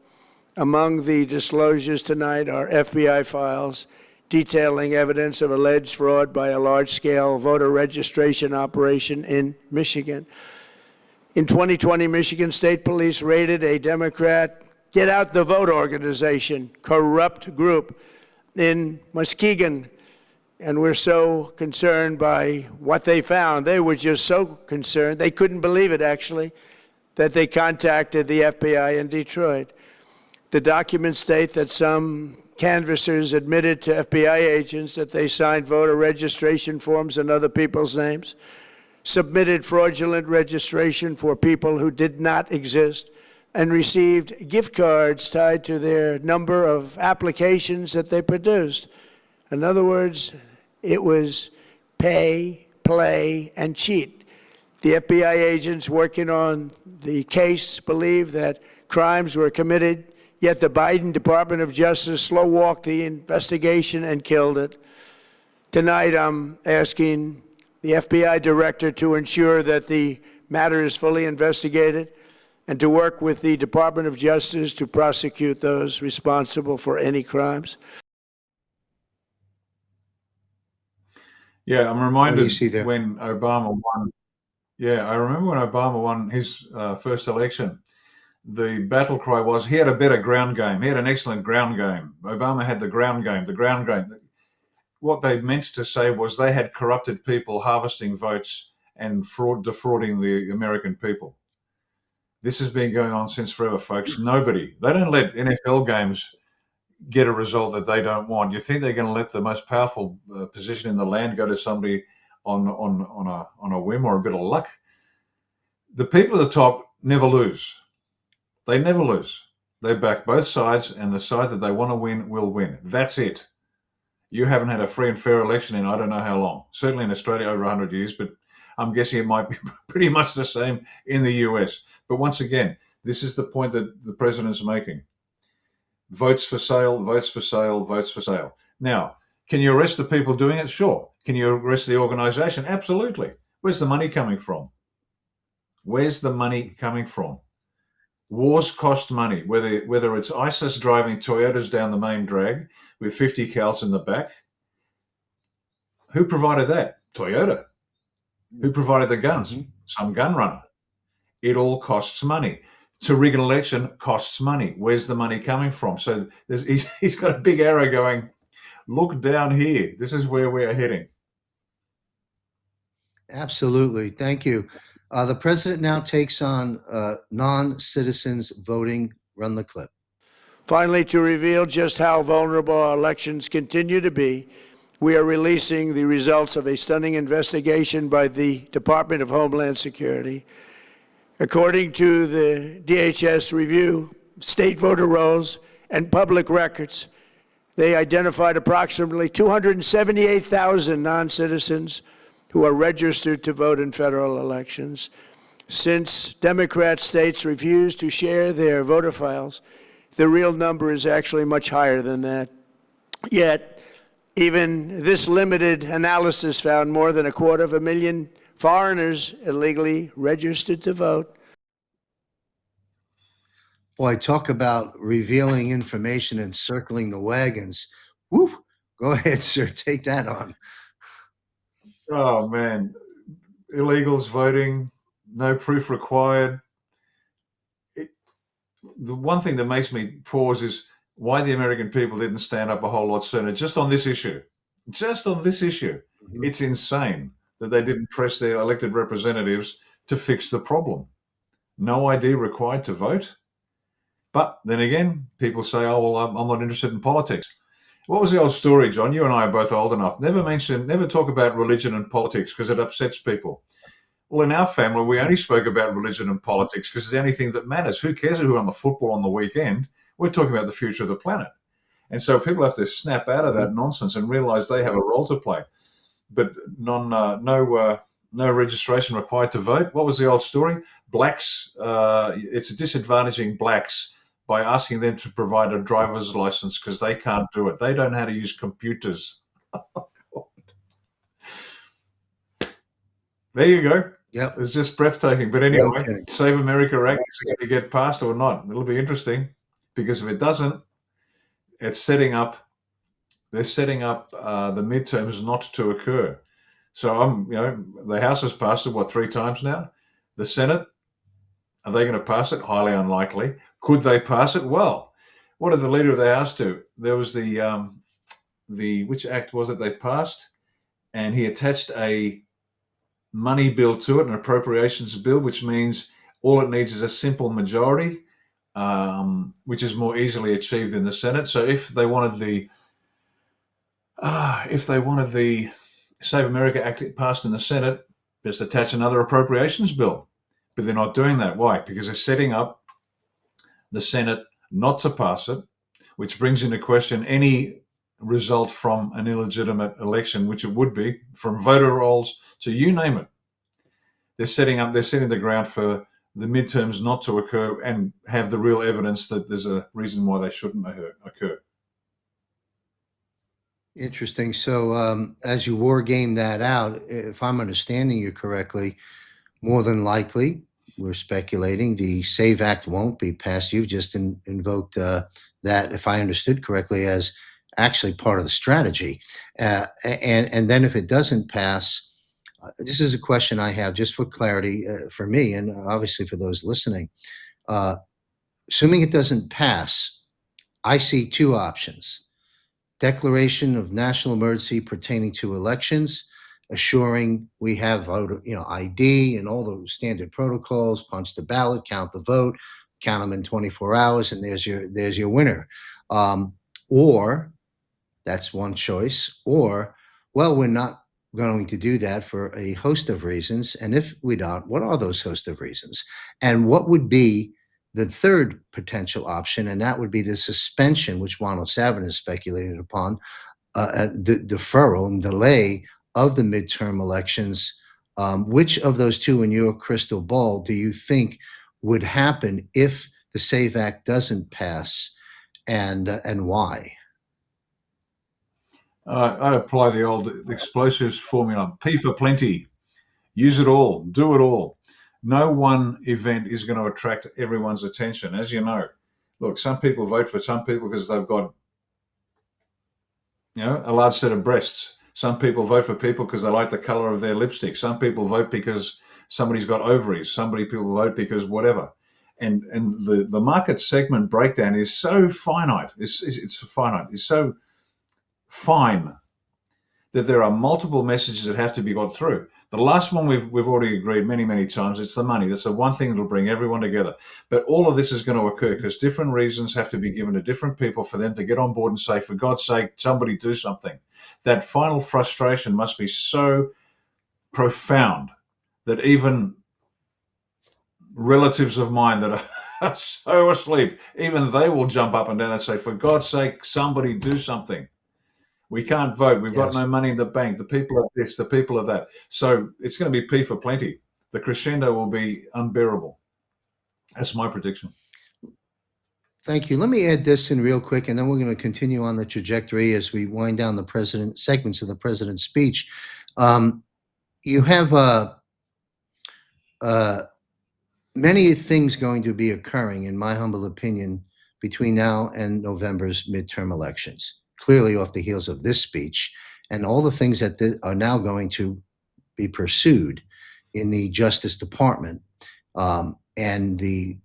Among the disclosures tonight are FBI files detailing evidence of alleged fraud by a large-scale voter registration operation in Michigan. In 2020, Michigan State Police raided a Democrat Get Out the Vote organization, corrupt group in Muskegon. And we're so concerned by what they found. They were just so concerned, they couldn't believe it, actually, that they contacted the FBI in Detroit. The documents state that some canvassers admitted to FBI agents that they signed voter registration forms in other people's names, submitted fraudulent registration for people who did not exist, and received gift cards tied to their number of applications that they produced. In other words, it was pay, play, and cheat. The FBI agents working on the case believe that crimes were committed, yet the Biden Department of Justice slow-walked the investigation and killed it. Tonight, I'm asking the FBI director to ensure that the matter is fully investigated and to work with the Department of Justice to prosecute those responsible for any crimes. Yeah, I'm reminded What do you see there? when Obama won. Yeah, I remember when Obama won his first election, the battle cry was he had a better ground game. He had an excellent ground game. Obama had the ground game, What they meant to say was they had corrupted people harvesting votes and defrauding the American people. This has been going on since forever, folks. They don't let NFL games get a result that they don't want. You think they're going to let the most powerful position in the land go to somebody on a whim or a bit of luck? The people at the top never lose. They never lose. They back both sides, and the side that they want to win will win. That's it. You haven't had a free and fair election in I don't know how long. Certainly in Australia over 100 years, but I'm guessing it might be pretty much the same in the US. But once again, this is the point that the president's making. Votes for sale, votes for sale, votes for sale. Now, can you arrest the people doing it? Sure. Can you arrest the organization? Absolutely. Where's the money coming from? Where's the money coming from? Wars cost money, whether it's ISIS driving Toyotas down the main drag with 50 cals in the back. Who provided that? Toyota. Who provided the guns? Mm-hmm. Some gun runner. It all costs money. To rig an election costs money. Where's the money coming from? So he's got a big arrow going, look down here. This is where we are heading. Absolutely. Thank you. The president now takes on non-citizens voting. Run the clip. Finally, to reveal just how vulnerable our elections continue to be, we are releasing the results of a stunning investigation by the Department of Homeland Security. According to the DHS review, state voter rolls and public records, they identified approximately 278,000 non-citizens who are registered to vote in federal elections. Since Democrat states refuse to share their voter files, the real number is actually much higher than that. Yet, even this limited analysis found more than 250,000 foreigners illegally registered to vote. Boy, talk about revealing information and circling the wagons. Woo! Go ahead, sir. Take that on. Oh, man. Illegals voting, no proof required. The one thing that makes me pause is why the American people didn't stand up a whole lot sooner, just on this issue. Just on this issue. Mm-hmm. It's insane that they didn't press their elected representatives to fix the problem. No ID required to vote. But then again, people say, oh, well, I'm not interested in politics. What was the old story, John? You and I are both old enough. Never talk about religion and politics because it upsets people. Well, in our family, we only spoke about religion and politics because it's the only thing that matters. Who cares who on the football on the weekend? We're talking about the future of the planet. And so people have to snap out of that nonsense and realize they have a role to play. But no registration required to vote. What was the old story? Blacks, it's disadvantaging blacks by asking them to provide a driver's license because they can't do it. They don't know how to use computers. There you go. Yep. It's just breathtaking. But anyway, okay. Save America Act is going to get passed or not. It'll be interesting because if it doesn't, it's setting up. They're setting up the midterms not to occur. So the House has passed it 3 times now. The Senate, are they going to pass it? Highly unlikely. Could they pass it? Well, what did the leader of the House do? There was the which act was it they passed? And he attached a money bill to it, an appropriations bill, which means all it needs is a simple majority, which is more easily achieved in the Senate. So if they wanted the Save America Act passed in the Senate, just attach another appropriations bill. But they're not doing that. Why? Because they're setting up the Senate not to pass it, which brings into question any result from an illegitimate election, which it would be, from voter rolls to you name it. They're setting the ground for the midterms not to occur and have the real evidence that there's a reason why they shouldn't occur. Interesting. So as you war game that out, if I'm understanding you correctly, more than likely, we're speculating, the SAVE Act won't be passed. You've just invoked that, if I understood correctly, as actually part of the strategy. And then if it doesn't pass, this is a question I have just for clarity for me and obviously for those listening. Assuming it doesn't pass, I see 2 options. Declaration of national emergency pertaining to elections, assuring we have voter, ID and all the standard protocols, punch the ballot, count the vote, count them in 24 hours, and there's your winner. Or that's one choice. Or, well, we're not going to do that for a host of reasons. And if we don't, what are those host of reasons? And what would be the third potential option? And that would be the suspension, which Ronald Savin has speculated upon, deferral and delay of the midterm elections. Which of those two in your crystal ball do you think would happen if the SAVE Act doesn't pass, and why? I apply the old explosives formula: P for plenty. Use it all. Do it all. No one event is going to attract everyone's attention. As you know, look, some people vote for some people because they've got, a large set of breasts. Some people vote for people because they like the color of their lipstick. Some people vote because somebody's got ovaries. People vote because whatever. And the market segment breakdown is so finite. It's finite. It's so fine that there are multiple messages that have to be got through. The last one we've already agreed many times. It's the money. That's the one thing that'll bring everyone together. But all of this is going to occur because different reasons have to be given to different people for them to get on board and say, for God's sake, somebody do something. That final frustration must be so profound that even relatives of mine that are so asleep, even they will jump up and down and say, for God's sake, somebody do something. We can't vote. We've got no money in the bank. The people are this, the people are that. So it's going to be P for plenty. The crescendo will be unbearable. That's my prediction. Thank you. Let me add this in real quick, and then we're going to continue on the trajectory as we wind down the segments of the president's speech. You have many things going to be occurring, in my humble opinion, between now and November's midterm elections. Clearly off the heels of this speech and all the things that are now going to be pursued in the Justice Department, and the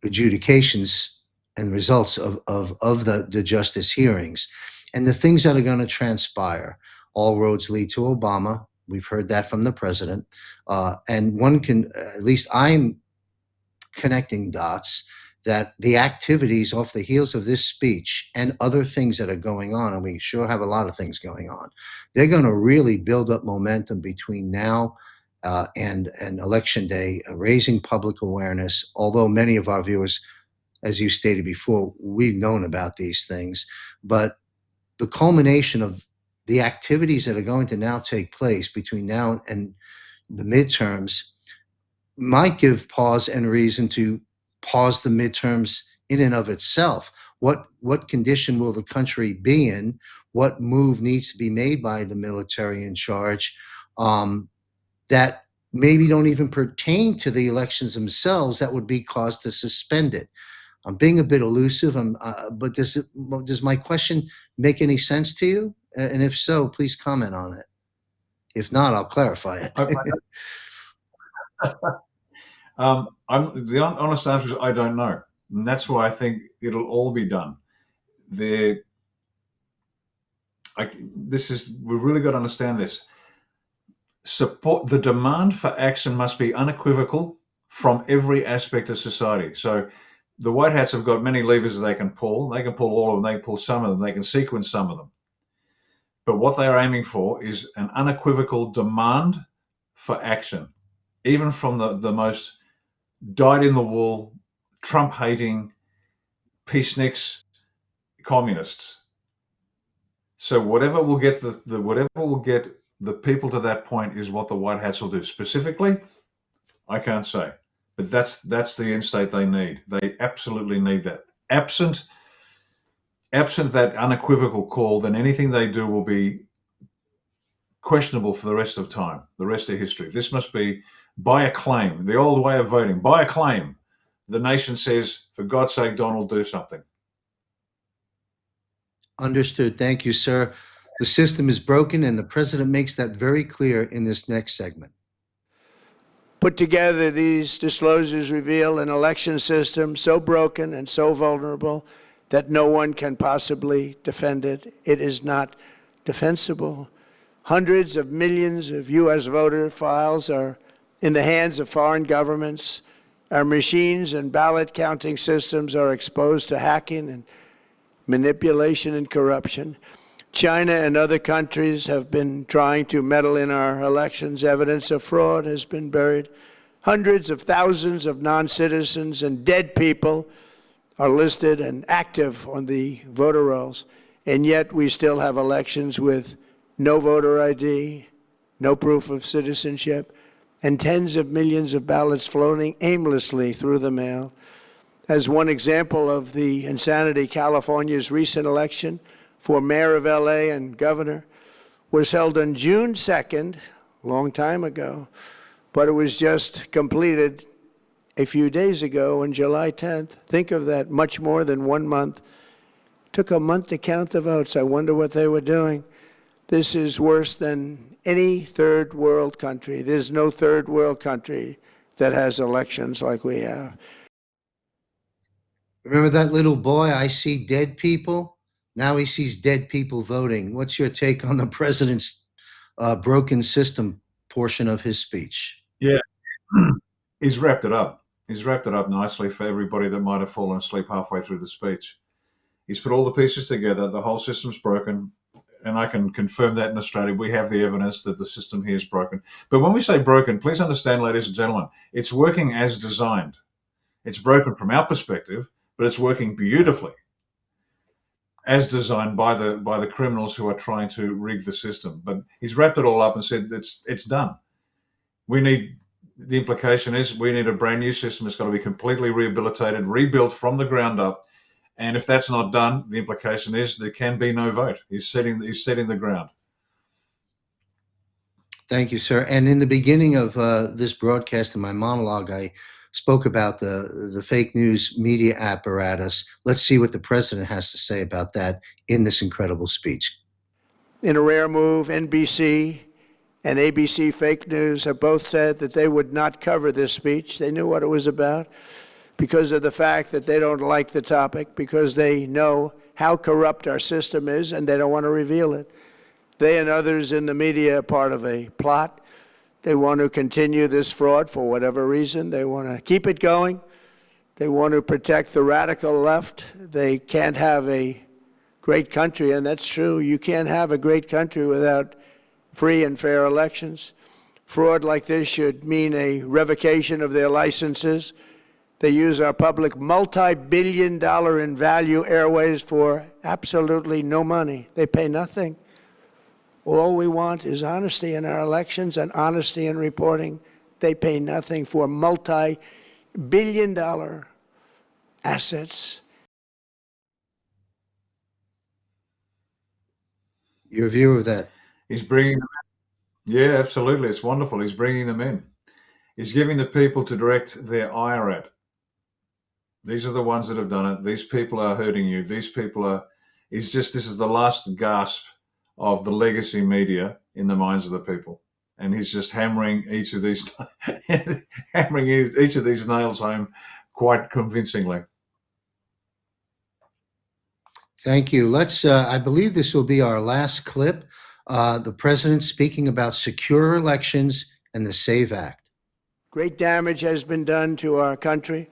adjudications and results of the justice hearings, and the things that are going to transpire. All roads lead to Obama. We've heard that from the president. And one can, at least I'm connecting dots, that the activities off the heels of this speech and other things that are going on, and we sure have a lot of things going on, they're going to really build up momentum between now and Election Day, raising public awareness. Although many of our viewers, as you stated before, we've known about these things, but the culmination of the activities that are going to now take place between now and the midterms might give pause and reason to pause the midterms in and of itself. What condition will the country be in? What move needs to be made by the military in charge that maybe don't even pertain to the elections themselves that would be cause to suspend it? I'm being a bit elusive, but does my question make any sense to you? And if so, please comment on it. If not, I'll clarify it. The honest answer is I don't know, and that's why I think it'll all be done. We've really got to understand this. The demand for action must be unequivocal from every aspect of society. So the White Hats have got many levers that they can pull. They can pull all of them. They can pull some of them. They can sequence some of them. But what they are aiming for is an unequivocal demand for action, even from the most dyed-in-the-wool, Trump-hating, peaceniks, communists. So whatever will get the people to that point is what the White Hats will do. Specifically, I can't say, but that's the end state they need. They absolutely need that. Absent that unequivocal call, then anything they do will be questionable for the rest of time, the rest of history. This must be by acclaim, the old way of voting. By acclaim, the nation says, for God's sake, Donald, do something. Understood. Thank you, sir. The system is broken, and the president makes that very clear in this next segment. Put together, these disclosures reveal an election system so broken and so vulnerable that no one can possibly defend it. It is not defensible. Hundreds of millions of U.S. voter files are in the hands of foreign governments. Our machines and ballot counting systems are exposed to hacking, and manipulation and corruption. China and other countries have been trying to meddle in our elections. Evidence of fraud has been buried. Hundreds of thousands of non-citizens and dead people are listed and active on the voter rolls, and yet we still have elections with no voter ID, no proof of citizenship, and tens of millions of ballots floating aimlessly through the mail. As one example of the insanity, California's recent election for mayor of LA and governor was held on June 2nd, a long time ago, but it was just completed a few days ago on July 10th. Think of that, much more than 1 month. Took a month to count the votes. I wonder what they were doing. This is worse than any third world country. There's no third world country that has elections like we have. Remember that little boy, I see dead people? Now he sees dead people voting. What's your take on the president's broken system portion of his speech? Yeah, he's wrapped it up. He's wrapped it up nicely for everybody that might have fallen asleep halfway through the speech. He's put all the pieces together. The whole system's broken. And I can confirm that in Australia. We have the evidence that the system here is broken. But when we say broken, please understand, ladies and gentlemen, it's working as designed. It's broken from our perspective, but it's working beautifully as designed by the criminals who are trying to rig the system. But he's wrapped it all up and said it's done. The implication is we need a brand new system. It's got to be completely rehabilitated, rebuilt from the ground up. And if that's not done, the implication is there can be no vote. He's setting the ground. Thank you, sir. And in the beginning of this broadcast, in my monologue, I spoke about the fake news media apparatus. Let's see what the president has to say about that in this incredible speech. In a rare move, NBC and ABC Fake News have both said that they would not cover this speech. They knew what it was about because of the fact that they don't like the topic, because they know how corrupt our system is and they don't want to reveal it. They and others in the media are part of a plot. They want to continue this fraud for whatever reason. They want to keep it going. They want to protect the radical left. They can't have a great country, and that's true. You can't have a great country without free and fair elections. Fraud like this should mean a revocation of their licenses. They use our public multi-billion-dollar in value airways for absolutely no money. They pay nothing. All we want is honesty in our elections and honesty in reporting. They pay nothing for multi-billion-dollar assets. Your view of that? He's bringing them in. Yeah, absolutely. It's wonderful. He's bringing them in. He's giving the people to direct their ire at. These are the ones that have done it. These people are hurting you. These people are, this is the last gasp of the legacy media in the minds of the people. And he's just hammering each of these nails home quite convincingly. Thank you. Let's, I believe this will be our last clip. The president speaking about secure elections and the SAVE Act. Great damage has been done to our country.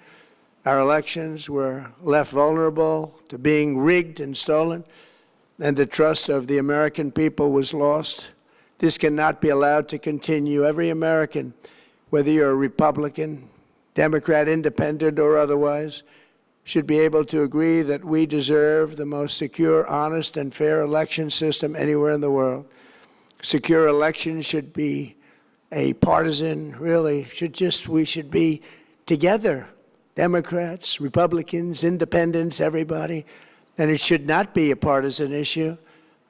Our elections were left vulnerable to being rigged and stolen, and the trust of the American people was lost. This cannot be allowed to continue. Every American, whether you're a Republican, Democrat, Independent, or otherwise, should be able to agree that we deserve the most secure, honest, and fair election system anywhere in the world. Secure elections should be a partisan, we should be together, Democrats, Republicans, Independents, everybody. And it should not be a partisan issue.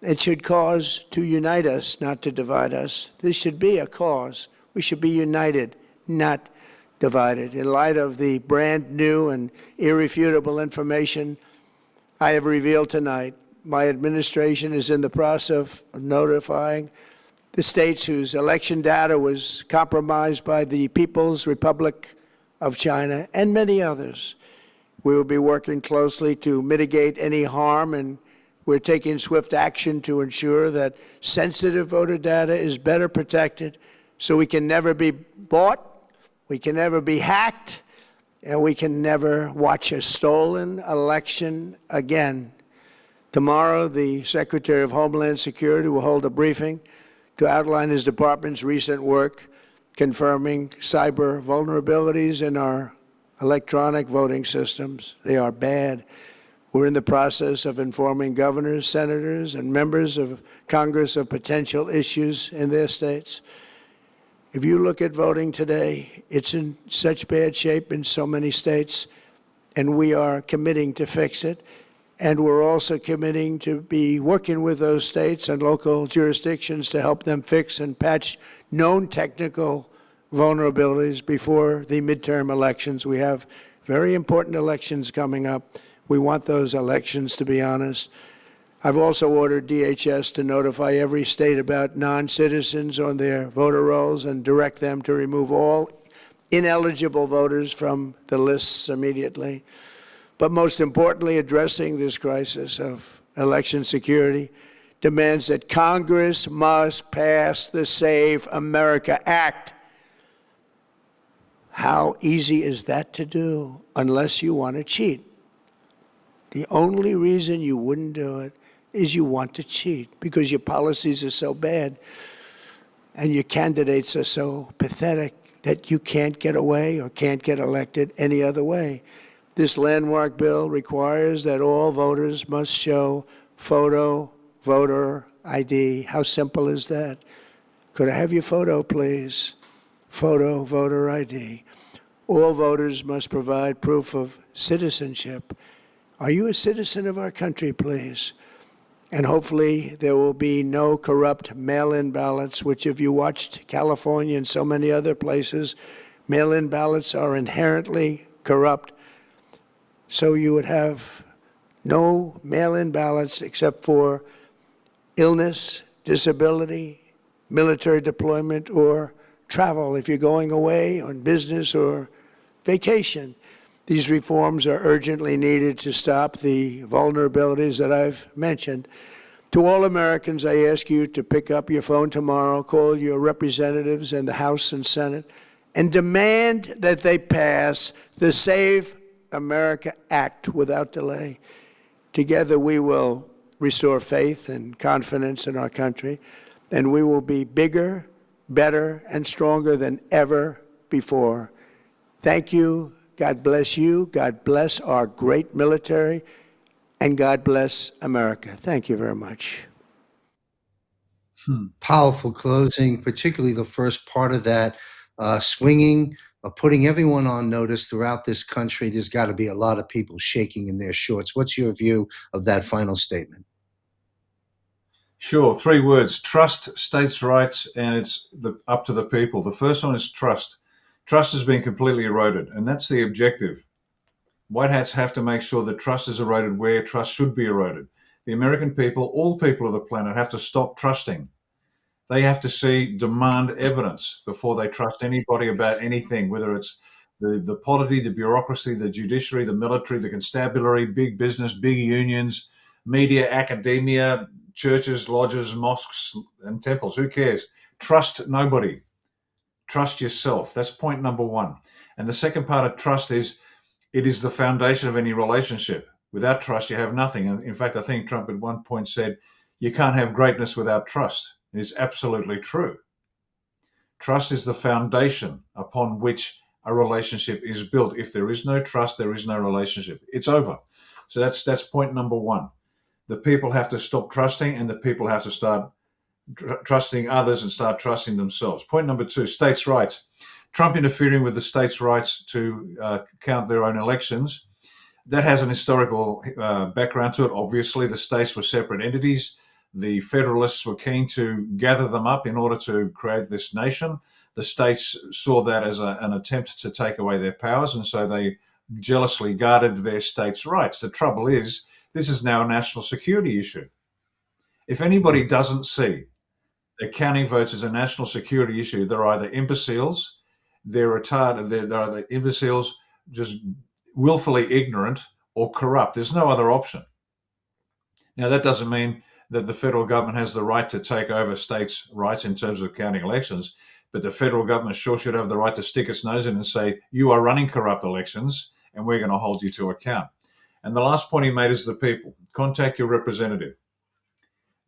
It should cause to unite us, not to divide us. This should be a cause. We should be united, not divided. In light of the brand new and irrefutable information I have revealed tonight, my administration is in the process of notifying the states whose election data was compromised by the People's Republic of China and many others. We will be working closely to mitigate any harm, and we're taking swift action to ensure that sensitive voter data is better protected so we can never be bought, we can never be hacked, and we can never watch a stolen election again. Tomorrow, the Secretary of Homeland Security will hold a briefing to outline his department's recent work confirming cyber vulnerabilities in our electronic voting systems. They are bad. We're in the process of informing governors, senators, and members of Congress of potential issues in their states. If you look at voting today, it's in such bad shape in so many states, and we are committing to fix it. And we're also committing to be working with those states and local jurisdictions to help them fix and patch known technical vulnerabilities before the midterm elections. We have very important elections coming up. We want those elections to be honest. I've also ordered DHS to notify every state about non-citizens on their voter rolls and direct them to remove all ineligible voters from the lists immediately. But most importantly, addressing this crisis of election security demands that Congress must pass the Save America Act. How easy is that to do unless you want to cheat? The only reason you wouldn't do it is you want to cheat because your policies are so bad and your candidates are so pathetic that you can't get away or can't get elected any other way. This landmark bill requires that all voters must show photo voter ID. How simple is that? Could I have your photo, please? Photo voter ID. All voters must provide proof of citizenship. Are you a citizen of our country, please? And hopefully there will be no corrupt mail-in ballots, which if you watched California and so many other places, mail-in ballots are inherently corrupt. So you would have no mail-in ballots except for illness, disability, military deployment, or travel if you're going away on business or vacation. These reforms are urgently needed to stop the vulnerabilities that I've mentioned. To all Americans, I ask you to pick up your phone tomorrow, call your representatives in the House and Senate, and demand that they pass the Save America Act without delay. Together we will restore faith and confidence in our country, and we will be bigger, better, and stronger than ever before. Thank you. God bless you. God bless our great military, and God bless America. Thank you very much. Powerful closing, particularly the first part of that, swinging, putting everyone on notice throughout this country. There's got to be a lot of people shaking in their shorts. What's your view of that final statement? Sure. 3 words: trust states' rights, and it's up to the people. The first one is trust. Trust has been completely eroded, and that's the objective. White hats have to make sure that trust is eroded where trust should be eroded. The American people, all people of the planet, have to stop trusting. They have to demand evidence before they trust anybody about anything, whether it's the polity, the bureaucracy, the judiciary, the military, the constabulary, big business, big unions, media, academia, churches, lodges, mosques, and temples. Who cares? Trust nobody. Trust yourself. That's point number 1. And the second part of trust is it is the foundation of any relationship. Without trust, you have nothing. And in fact, I think Trump at one point said, you can't have greatness without trust. It is absolutely true. Trust is the foundation upon which a relationship is built. If there is no trust, there is no relationship. It's over. So that's point number 1. The people have to stop trusting, and the people have to start trusting others and start trusting themselves. Point number 2, states' rights. Trump interfering with the states' rights to count their own elections. That has an historical background to it. Obviously, the states were separate entities. The Federalists were keen to gather them up in order to create this nation. The states saw that as an attempt to take away their powers, and so they jealously guarded their states' rights. The trouble is, this is now a national security issue. If anybody doesn't see that counting votes is a national security issue, they're either imbeciles, they're retarded, they're either imbeciles, just willfully ignorant, or corrupt. There's no other option. Now, that doesn't mean that the federal government has the right to take over states' rights in terms of counting elections, but the federal government sure should have the right to stick its nose in and say, you are running corrupt elections, and we're going to hold you to account. And the last point he made is the people. Contact your representative.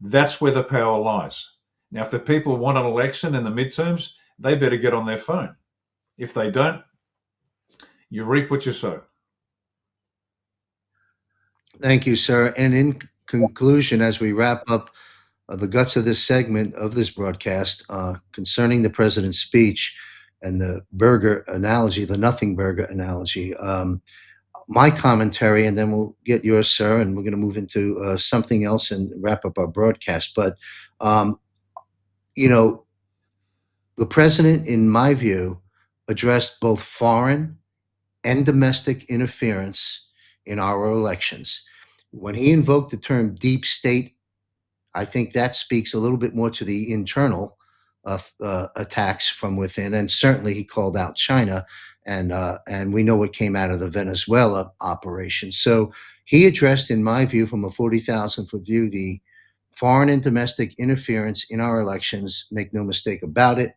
That's where the power lies. Now, if the people want an election in the midterms, they better get on their phone. If they don't, you reap what you sow. Thank you, sir. And in conclusion, as we wrap up the guts of this segment of this broadcast concerning the president's speech and the burger analogy, the nothing burger analogy, my commentary, and then we'll get yours, sir, and we're going to move into something else and wrap up our broadcast. But, you know, the president, in my view, addressed both foreign and domestic interference in our elections. When he invoked the term deep state, I think that speaks a little bit more to the internal attacks from within, and certainly he called out China, and we know what came out of the Venezuela operation. So he addressed, in my view, from a 40,000-foot view, the foreign and domestic interference in our elections. Make no mistake about it.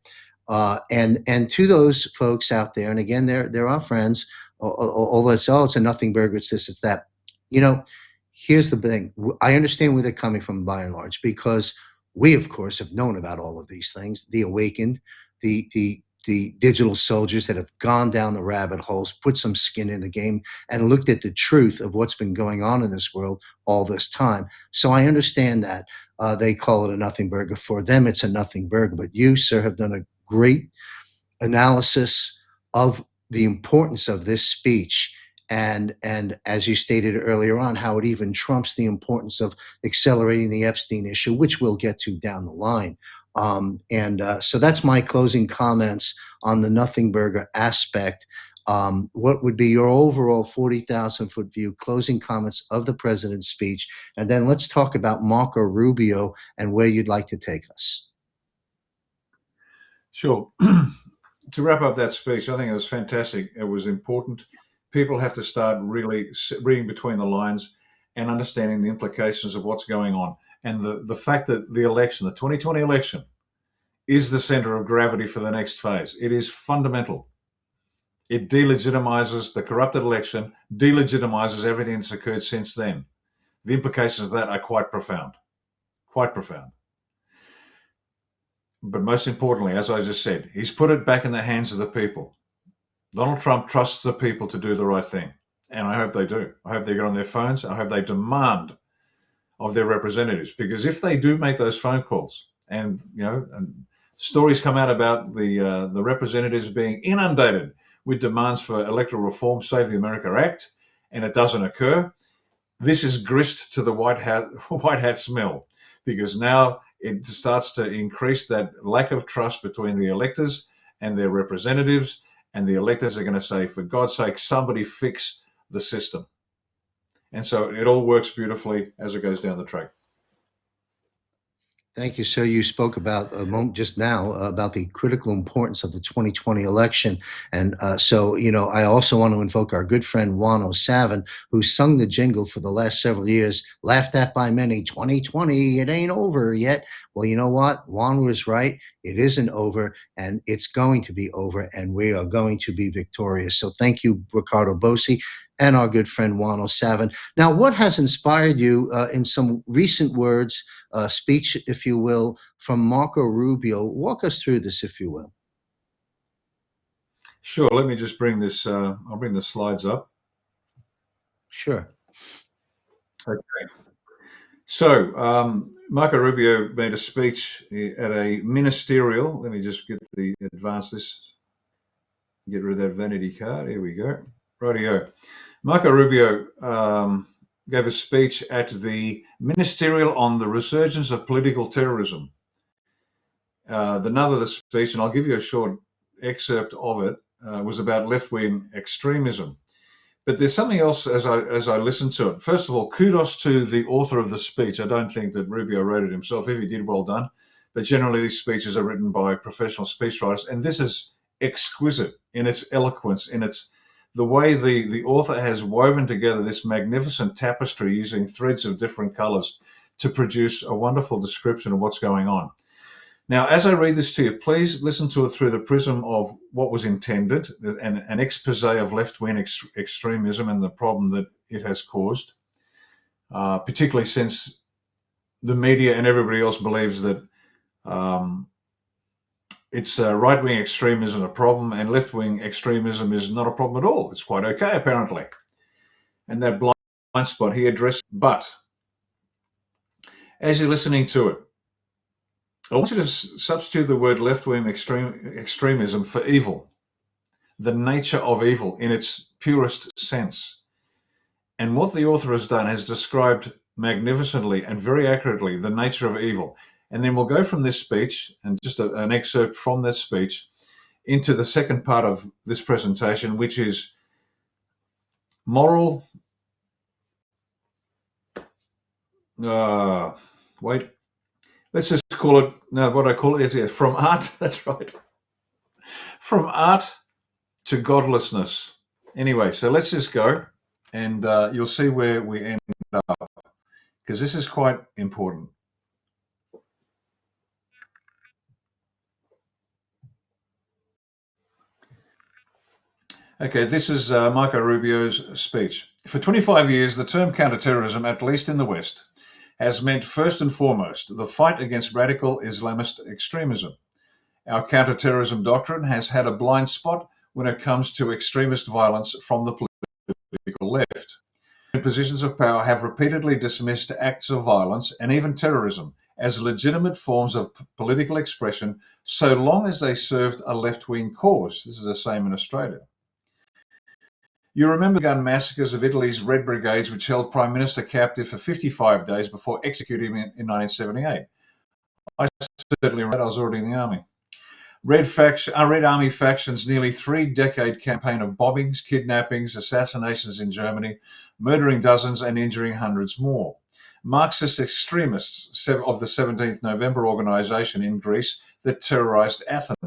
And to those folks out there, and again, they're our friends. Although it's a nothing burger, it's this, it's that. You know, here's the thing. I understand where they're coming from by and large, because we, of course, have known about all of these things. The awakened, the digital soldiers that have gone down the rabbit holes, put some skin in the game, and looked at the truth of what's been going on in this world all this time. So I understand that they call it a nothing burger. For them, it's a nothing burger. But you, sir, have done a great analysis of the importance of this speech, and as you stated earlier on, how it even trumps the importance of accelerating the Epstein issue, which we'll get to down the line. So that's my closing comments on the nothing burger aspect. What would be your overall 40,000-foot view, closing comments of the president's speech? And then let's talk about Marco Rubio and where you'd like to take us. Sure. To wrap up that speech, I think it was fantastic. It was important. People have to start really reading between the lines and understanding the implications of what's going on. And the fact that the election, the 2020 election, is the center of gravity for the next phase. It is fundamental. It delegitimizes the corrupted election, delegitimizes everything that's occurred since then. The implications of that are quite profound, quite profound. But most importantly, as I just said, he's put it back in the hands of the people. Donald Trump trusts the people to do the right thing. And I hope they do. I hope they get on their phones. I hope they demand of their representatives, because if they do make those phone calls, and stories come out about the representatives being inundated with demands for electoral reform, Save the America Act, and it doesn't occur, this is grist to the white hat smell, because now it starts to increase that lack of trust between the electors and their representatives, and the electors are going to say, for God's sake, somebody fix the system. And so it all works beautifully as it goes down the track. Thank you, sir. You spoke about a moment just now about the critical importance of the 2020 election. And so, I also want to invoke our good friend Juan O'Savin, who sung the jingle for the last several years, laughed at by many, 2020, it ain't over yet. Well, you know what? Juan was right. It isn't over, and it's going to be over, and we are going to be victorious. So thank you, Riccardo Bosi, and our good friend Juan O'Savin. Now, what has inspired you in some recent words, speech, if you will, from Marco Rubio? Walk us through this, if you will. Sure. Let me just bring this. I'll bring the slides up. Sure. Okay. So Marco Rubio made a speech at a ministerial. Let me just advance this. Get rid of that vanity card. Here we go. Rightio. Marco Rubio gave a speech at the ministerial on the resurgence of political terrorism. The nub of the speech, and I'll give you a short excerpt of it, was about left-wing extremism. But there's something else as I listened to it. First of all, kudos to the author of the speech. I don't think that Rubio wrote it himself. If he did, well done. But generally, these speeches are written by professional speechwriters, and this is exquisite in its eloquence, in its the way the author has woven together this magnificent tapestry using threads of different colors to produce a wonderful description of what's going on. Now, as I read this to you, please listen to it through the prism of what was intended, an expose of left-wing extremism and the problem that it has caused, particularly since the media and everybody else believes that it's right-wing extremism a problem and left-wing extremism is not a problem at all. It's quite okay, apparently. And that blind spot he addressed. But as you're listening to it, I want you to substitute the word left-wing extremism for evil, the nature of evil in its purest sense. And what the author has done has described magnificently and very accurately the nature of evil. And then we'll go from this speech, and just an excerpt from this speech, into the second part of this presentation, which is moral... let's just call it, no, what I call it is from art, that's right, from art to godlessness. Anyway, so let's just go, and you'll see where we end up, because this is quite important. Okay, this is Marco Rubio's speech. For 25 years, the term counterterrorism, at least in the West, has meant first and foremost the fight against radical Islamist extremism. Our counterterrorism doctrine has had a blind spot when it comes to extremist violence from the political left. Positions of power have repeatedly dismissed acts of violence and even terrorism as legitimate forms of political expression so long as they served a left-wing cause. This is the same in Australia. You remember the gun massacres of Italy's Red Brigades, which held Prime Minister captive for 55 days before executing him in 1978. I certainly remember that. I was already in the army. Red Army faction's nearly 3-decade campaign of bombings, kidnappings, assassinations in Germany, murdering dozens and injuring hundreds more. Marxist extremists of the 17th November organization in Greece that terrorized Athens.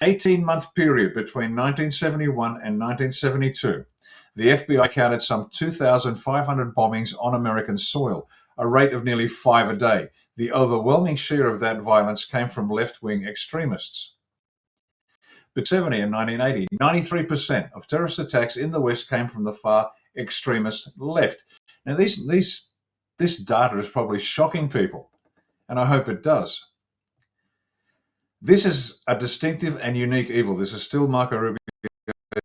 18-month period between 1971 and 1972, the FBI counted some 2,500 bombings on American soil, a rate of nearly 5 a day. The overwhelming share of that violence came from left-wing extremists. But 1970 and 1980, 93% of terrorist attacks in the West came from the far extremist left. Now, this data is probably shocking people, and I hope it does. This is a distinctive and unique evil. This is still Marco Rubio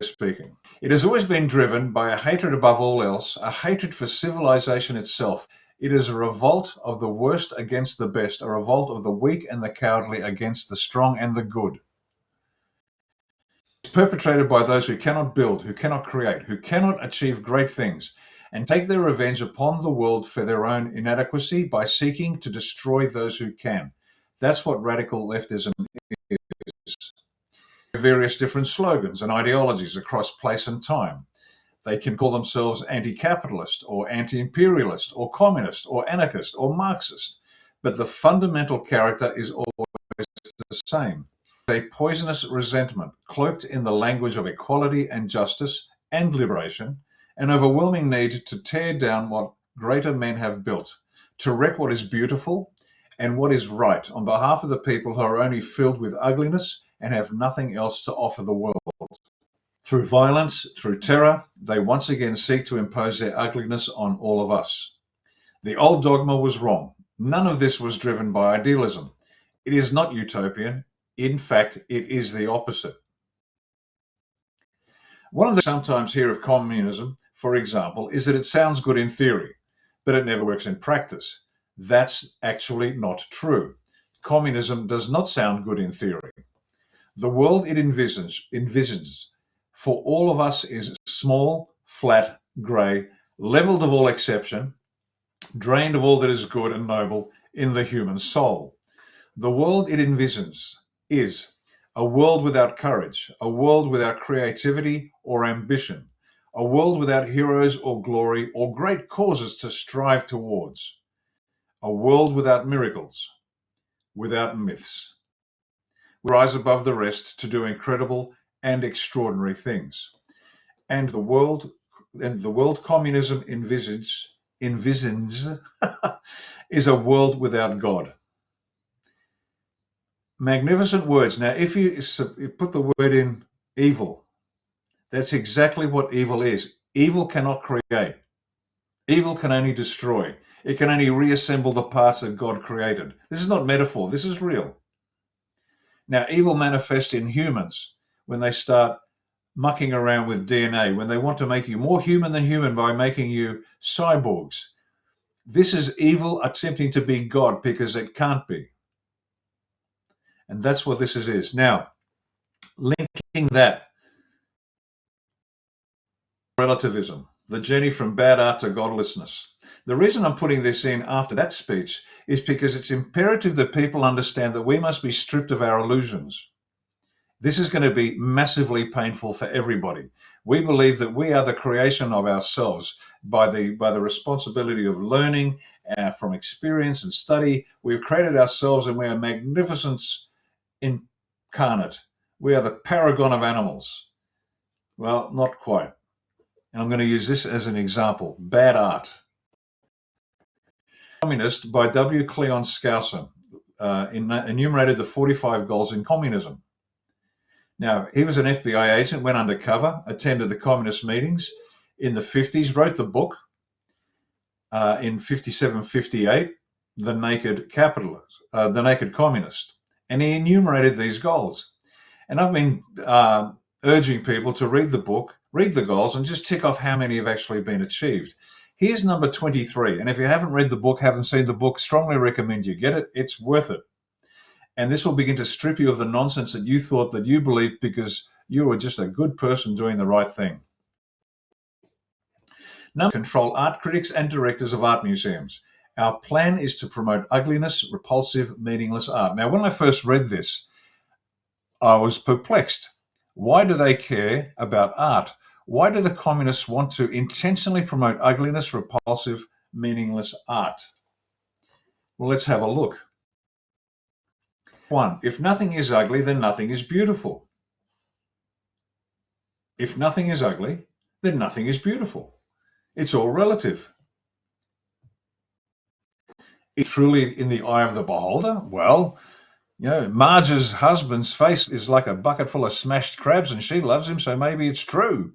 speaking. It has always been driven by a hatred above all else, a hatred for civilization itself. It is a revolt of the worst against the best, a revolt of the weak and the cowardly against the strong and the good. It's perpetrated by those who cannot build, who cannot create, who cannot achieve great things, and take their revenge upon the world for their own inadequacy by seeking to destroy those who can. That's what radical leftism is. Various different slogans and ideologies across place and time. They can call themselves anti-capitalist or anti-imperialist or communist or anarchist or Marxist, but the fundamental character is always the same. A poisonous resentment cloaked in the language of equality and justice and liberation, an overwhelming need to tear down what greater men have built, to wreck what is beautiful and what is right on behalf of the people who are only filled with ugliness and have nothing else to offer the world. Through violence, through terror, they once again seek to impose their ugliness on all of us. The old dogma was wrong. None of this was driven by idealism. It is not utopian. In fact, it is the opposite. One of the sometimes hear of communism, for example, is that it sounds good in theory, but it never works in practice. That's actually not true. Communism does not sound good in theory. The world it envisions for all of us is small, flat, grey, leveled of all exception, drained of all that is good and noble in the human soul. The world it envisions is a world without courage, a world without creativity or ambition, a world without heroes or glory or great causes to strive towards, a world without miracles, without myths. We rise above the rest to do incredible and extraordinary things. And the world communism envisions is a world without God. Magnificent words. Now, if you put the word in evil, that's exactly what evil is. Evil cannot create. Evil can only destroy. It can only reassemble the parts that God created. This is not metaphor. This is real. Now, evil manifests in humans when they start mucking around with DNA, when they want to make you more human than human by making you cyborgs. This is evil attempting to be God because it can't be. And that's what this is. Now, linking that, relativism, the journey from bad art to godlessness. The reason I'm putting this in after that speech is because it's imperative that people understand that we must be stripped of our illusions. This is going to be massively painful for everybody. We believe that we are the creation of ourselves by the responsibility of learning from experience and study. We've created ourselves and we are magnificence incarnate. We are the paragon of animals. Well, not quite. And I'm going to use this as an example. Bad art. Communist by W. Cleon Skousen enumerated the 45 goals in communism. Now, he was an FBI agent, went undercover, attended the communist meetings in the 50s, wrote the book in 57, 58, The Naked Capitalist, The Naked Communist. And he enumerated these goals. And I've been urging people to read the book, read the goals, and just tick off how many have actually been achieved. Here's number 23. And if you haven't read the book, haven't seen the book, strongly recommend you get it. It's worth it. And this will begin to strip you of the nonsense that you thought that you believed because you were just a good person doing the right thing. Number, control art critics and directors of art museums. Our plan is to promote ugliness, repulsive, meaningless art. Now, when I first read this, I was perplexed. Why do they care about art? Why do the communists want to intentionally promote ugliness, repulsive, meaningless art? Well, let's have a look. 1. If nothing is ugly, then nothing is beautiful. If nothing is ugly, then nothing is beautiful. It's all relative. It's truly in the eye of the beholder? Well, you know, Marge's husband's face is like a bucket full of smashed crabs and she loves him, so maybe it's true.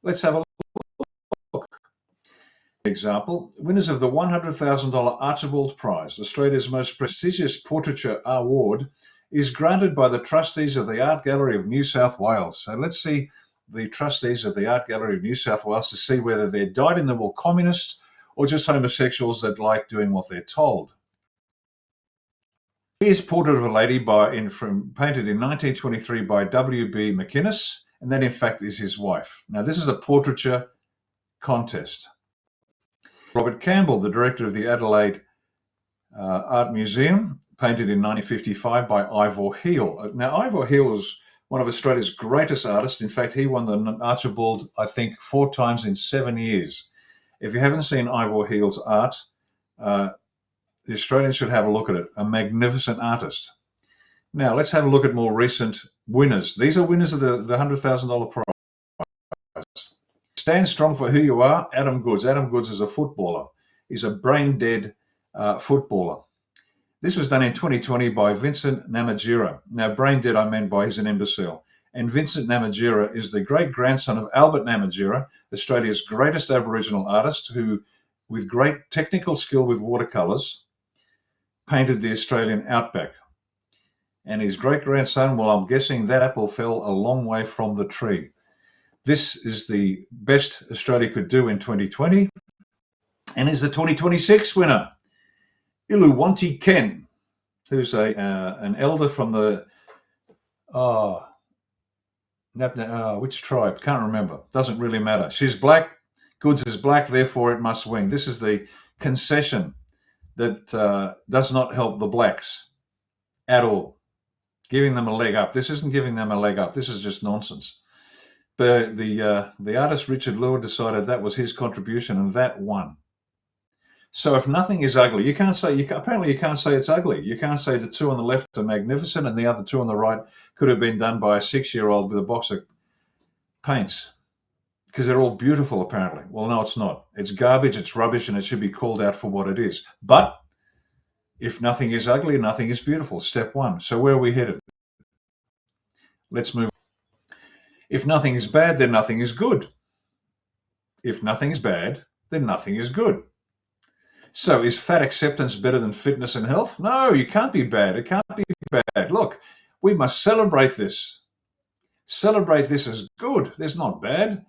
Let's have a look. Example, winners of the $100,000 Archibald Prize, Australia's most prestigious portraiture award, is granted by the trustees of the Art Gallery of New South Wales. So let's see the trustees of the Art Gallery of New South Wales to see whether they're dyed-in-the-wool communists or just homosexuals that like doing what they're told. Here's Portrait of a Lady painted in 1923 by W.B. McInnes, and that in fact is his wife. Now this is a portraiture contest. Robert Campbell, the director of the Adelaide Art Museum, painted in 1955 by Ivor Heal. Now Ivor Heal is one of Australia's greatest artists. In fact, he won the Archibald, I think, 4 times in 7 years. If you haven't seen Ivor Heal's art, the Australians should have a look at it. A magnificent artist. Now, let's have a look at more recent winners. These are winners of the $100,000 prize. Stand strong for who you are, Adam Goodes. Adam Goodes is a footballer. He's a brain-dead footballer. This was done in 2020 by Vincent Namatjira. Now, brain-dead I meant by he's an imbecile. And Vincent Namatjira is the great-grandson of Albert Namatjira, Australia's greatest Aboriginal artist who, with great technical skill with watercolours, painted the Australian outback. And his great-grandson, well, I'm guessing that apple fell a long way from the tree. This is the best Australia could do in 2020 and is the 2026 winner, Iluwanti Ken, who's an elder from the, which tribe? Can't remember. Doesn't really matter. She's black. Goodes is black, therefore it must win. This is the concession that does not help the blacks at all, giving them a leg up. This isn't giving them a leg up. This is just nonsense. But the artist Richard Lure decided that was his contribution, and that won. So if nothing is ugly, you can't say it's ugly. You can't say the 2 on the left are magnificent and the other 2 on the right could have been done by a 6-year-old with a box of paints, because they're all beautiful apparently. Well, no, it's not. It's garbage, it's rubbish, and it should be called out for what it is. But If nothing is ugly, nothing is beautiful. Step one. So where are we headed? Let's move. If nothing is bad, then nothing is good. If nothing is bad, then nothing is good. So is fat acceptance better than fitness and health? No, you can't be bad. It can't be bad. Look, we must celebrate this. Celebrate this as good. There's not bad.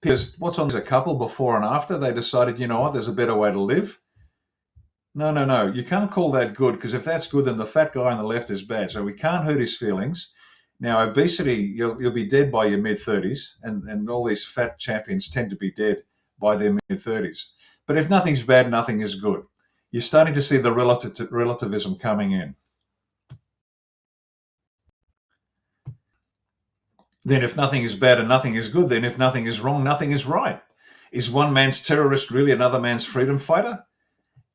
Because what's on, there's a couple before and after. They decided, you know what, there's a better way to live. No. You can't call that good, because if that's good, then the fat guy on the left is bad. So we can't hurt his feelings. Now, obesity, you'll be dead by your mid-30s, and all these fat champions tend to be dead by their mid-30s. But if nothing's bad, nothing is good. You're starting to see the relativism coming in. Then if nothing is bad and nothing is good, then if nothing is wrong, nothing is right. Is one man's terrorist really another man's freedom fighter?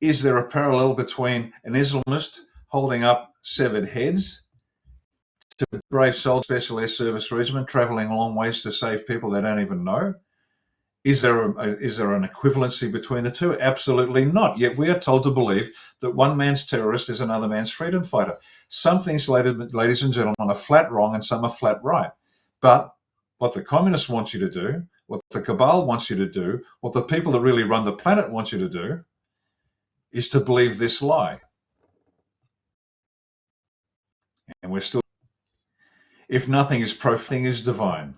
Is there a parallel between an Islamist holding up severed heads to brave soul special air service regiment traveling long ways to save people they don't even know? Is there an equivalency between the two? Absolutely not. Yet we are told to believe that one man's terrorist is another man's freedom fighter. Some things, ladies and gentlemen, are flat wrong and some are flat right. But what the communists want you to do, what the cabal wants you to do, what the people that really run the planet want you to do, is to believe this lie. And we're still, if nothing is profane, is divine.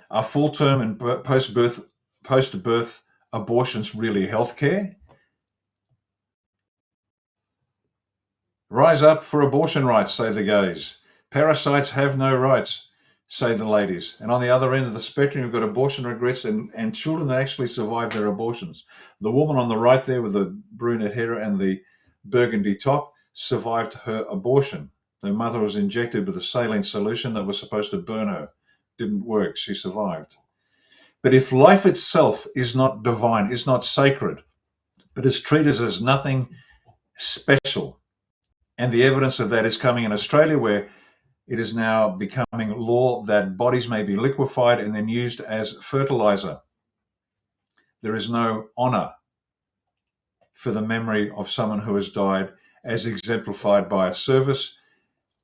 Are full-term and post-birth abortions really healthcare? Rise up for abortion rights, say the gays. Parasites have no rights, say the ladies. And on the other end of the spectrum, you've got abortion regrets and children that actually survive their abortions. The woman on the right there with the brunette hair and the burgundy top survived her abortion. Her mother was injected with a saline solution that was supposed to burn her. Didn't work. She survived. But if life itself is not divine, is not sacred, but is treated as nothing special, and the evidence of that is coming in Australia, where it is now becoming law that bodies may be liquefied and then used as fertilizer. There is no honor for the memory of someone who has died, as exemplified by a service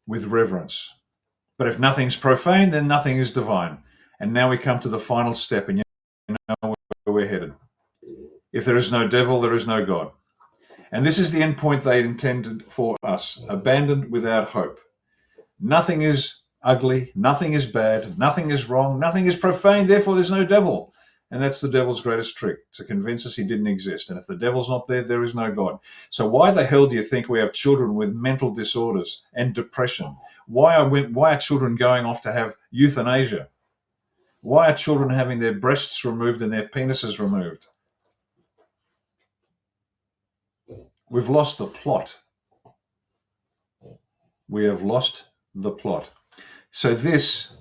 with reverence. But if nothing's profane, then nothing is divine. And now we come to the final step, and you know where we're headed. If there is no devil, there is no God. And this is the end point they intended for us, abandoned without hope. Nothing is ugly, nothing is bad, nothing is wrong, nothing is profane, therefore there's no devil. And that's the devil's greatest trick, to convince us he didn't exist. And if the devil's not there, there is no God. So why the hell do you think we have children with mental disorders and depression? Why are children going off to have euthanasia? Why are children having their breasts removed and their penises removed? We've lost the plot. We have lost the plot. So this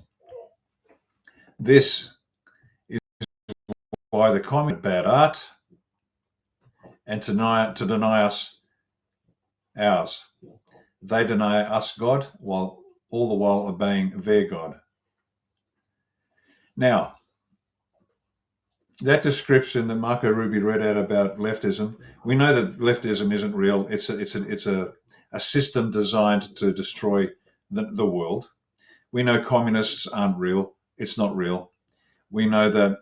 is why the communist bad art and to deny us ours. They deny us God while all the while obeying their God. Now, that description that Marco Ruby read out about leftism, we know that leftism isn't real. It's a system designed to destroy the world. We know communists aren't real. It's not real. We know that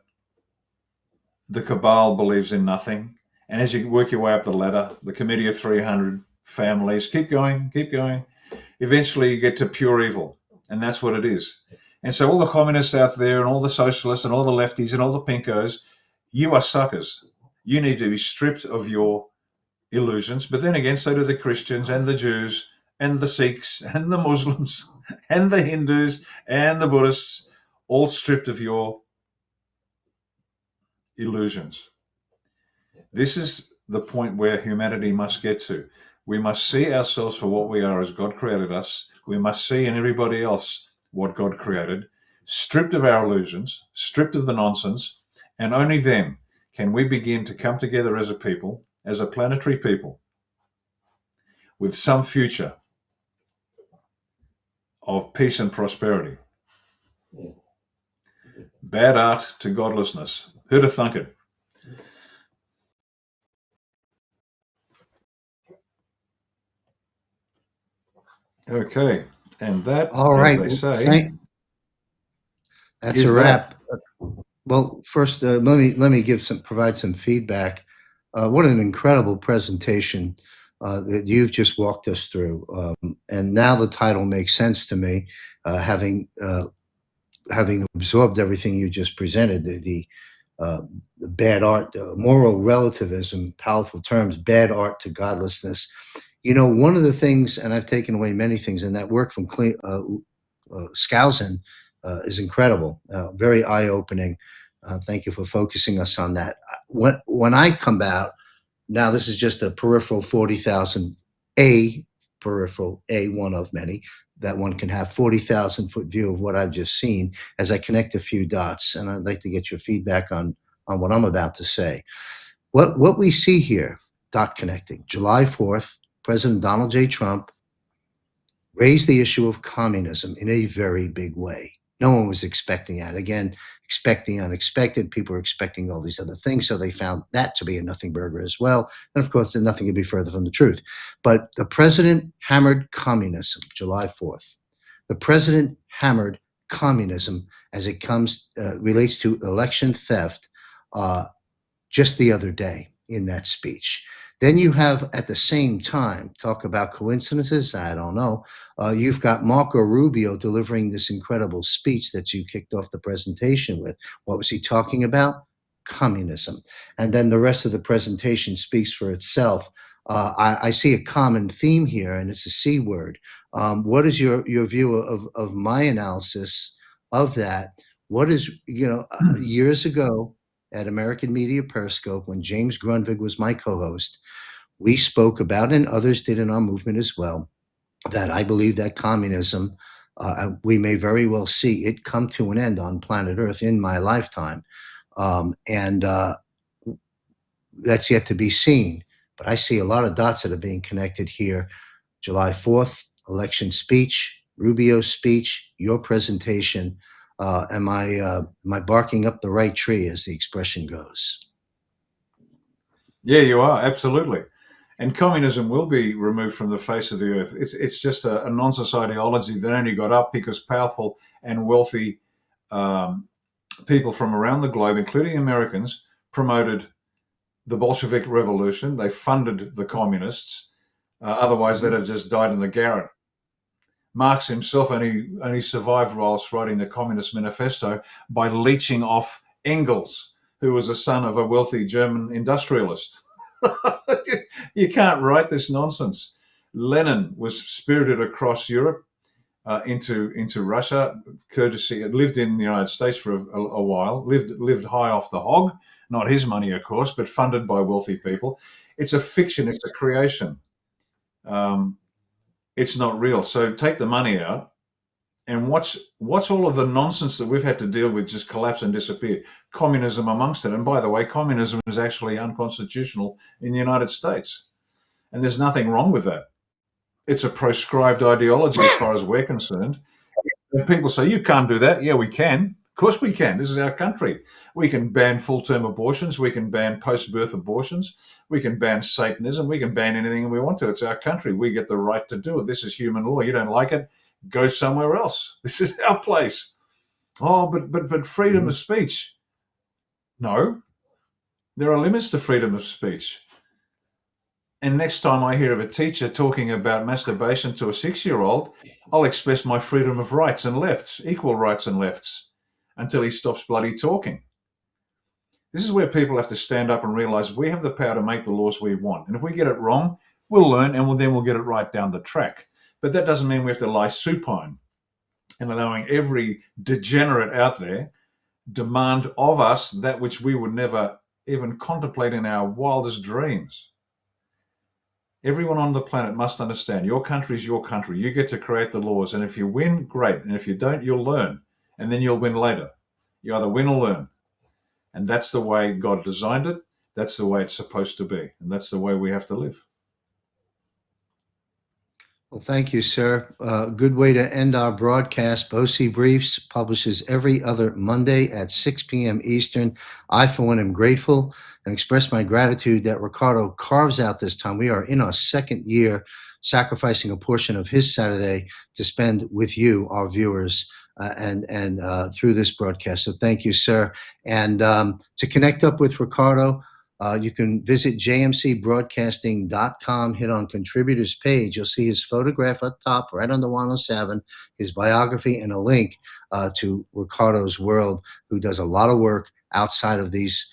the cabal believes in nothing. And as you work your way up the ladder, the Committee of 300, families, keep going. Eventually you get to pure evil. And that's what it is. And so all the communists out there and all the socialists and all the lefties and all the pinkos, you are suckers. You need to be stripped of your illusions. But then again, so do the Christians and the Jews and the Sikhs and the Muslims and the Hindus and the Buddhists, all stripped of your illusions. This is the point where humanity must get to. We must see ourselves for what we are as God created us. We must see in everybody else what God created, stripped of our illusions, stripped of the nonsense, and only then can we begin to come together as a people, as a planetary people, with some future of peace and prosperity. Bad art to godlessness. Who'd have thunk it? Okay. And that, All as right. they Well, say, that's a is that. wrap. Well, first, let me provide some feedback. What an incredible presentation that you've just walked us through, and now the title makes sense to me, having absorbed everything you just presented. The bad art, moral relativism, powerful terms, bad art to godlessness. You know, one of the things, and I've taken away many things, and that work from Skousen is incredible, very eye opening. Thank you for focusing us on that. When I come out, now this is just a peripheral 40,000, a peripheral, a one of many, that one can have 40,000 foot view of what I've just seen as I connect a few dots. And I'd like to get your feedback on what I'm about to say. What we see here, dot connecting, July 4th, President Donald J. Trump raised the issue of communism in a very big way. No one was expecting that. Again, expecting unexpected. People were expecting all these other things, so they found that to be a nothing burger as well. And of course, nothing could be further from the truth. But the president hammered communism, July 4th. The president hammered communism as it comes relates to election theft just the other day in that speech. Then you have at the same time, talk about coincidences, I don't know. You've got Marco Rubio delivering this incredible speech that you kicked off the presentation with. What was he talking about? Communism. And then the rest of the presentation speaks for itself. I see a common theme here, and it's a C word. What is your view of my analysis of that? What is, years ago, at American Media Periscope, when James Grunvig was my co-host, we spoke about, and others did in our movement as well, that I believe that communism, we may very well see it come to an end on planet Earth in my lifetime. And that's yet to be seen. But I see a lot of dots that are being connected here. July 4th, election speech, Rubio's speech, your presentation. Am I barking up the right tree, as the expression goes? Yeah, you are, absolutely. And communism will be removed from the face of the earth. It's just a nonsense ideology that only got up because powerful and wealthy people from around the globe, including Americans, promoted the Bolshevik Revolution. They funded the communists. Otherwise, they'd have just died in the garret. Marx himself only survived whilst writing the Communist Manifesto by leeching off Engels, who was the son of a wealthy German industrialist. You can't write this nonsense. Lenin was spirited across Europe into Russia, courtesy. Lived in the United States for a while. Lived high off the hog, not his money, of course, but funded by wealthy people. It's a fiction. It's a creation. It's not real. So take the money out and watch all of the nonsense that we've had to deal with just collapse and disappear. Communism amongst it. And by the way, communism is actually unconstitutional in the United States. And there's nothing wrong with that. It's a proscribed ideology as far as we're concerned. And people say, you can't do that. Yeah, we can. Of course we can. This is our country. We can ban full-term abortions. We can ban post-birth abortions. We can ban Satanism. We can ban anything we want to. It's our country. We get the right to do it. This is human law. You don't like it? Go somewhere else. This is our place. Oh, but freedom of speech. No, there are limits to freedom of speech. And next time I hear of a teacher talking about masturbation to a 6-year-old, I'll express my freedom of rights and lefts, equal rights and lefts, until he stops bloody talking. This is where people have to stand up and realize we have the power to make the laws we want. And if we get it wrong, we'll learn and then we'll get it right down the track. But that doesn't mean we have to lie supine and allowing every degenerate out there demand of us that which we would never even contemplate in our wildest dreams. Everyone on the planet must understand your country is your country. You get to create the laws. And if you win, great. And if you don't, you'll learn. And then you'll win later. You either win or learn. And that's the way God designed it. That's the way it's supposed to be. And that's the way we have to live. Well, thank you, sir. Good way to end our broadcast. Bosi Briefs publishes every other Monday at 6 p.m. Eastern. I, for one, am grateful and express my gratitude that Riccardo carves out this time. We are in our second year, sacrificing a portion of his Saturday to spend with you, our viewers, and through this broadcast. So thank you, sir. And to connect up with Riccardo, you can visit jmcbroadcasting.com, hit on contributors page. You'll see his photograph up top, right under 107, his biography, and a link to Riccardo's World, who does a lot of work outside of these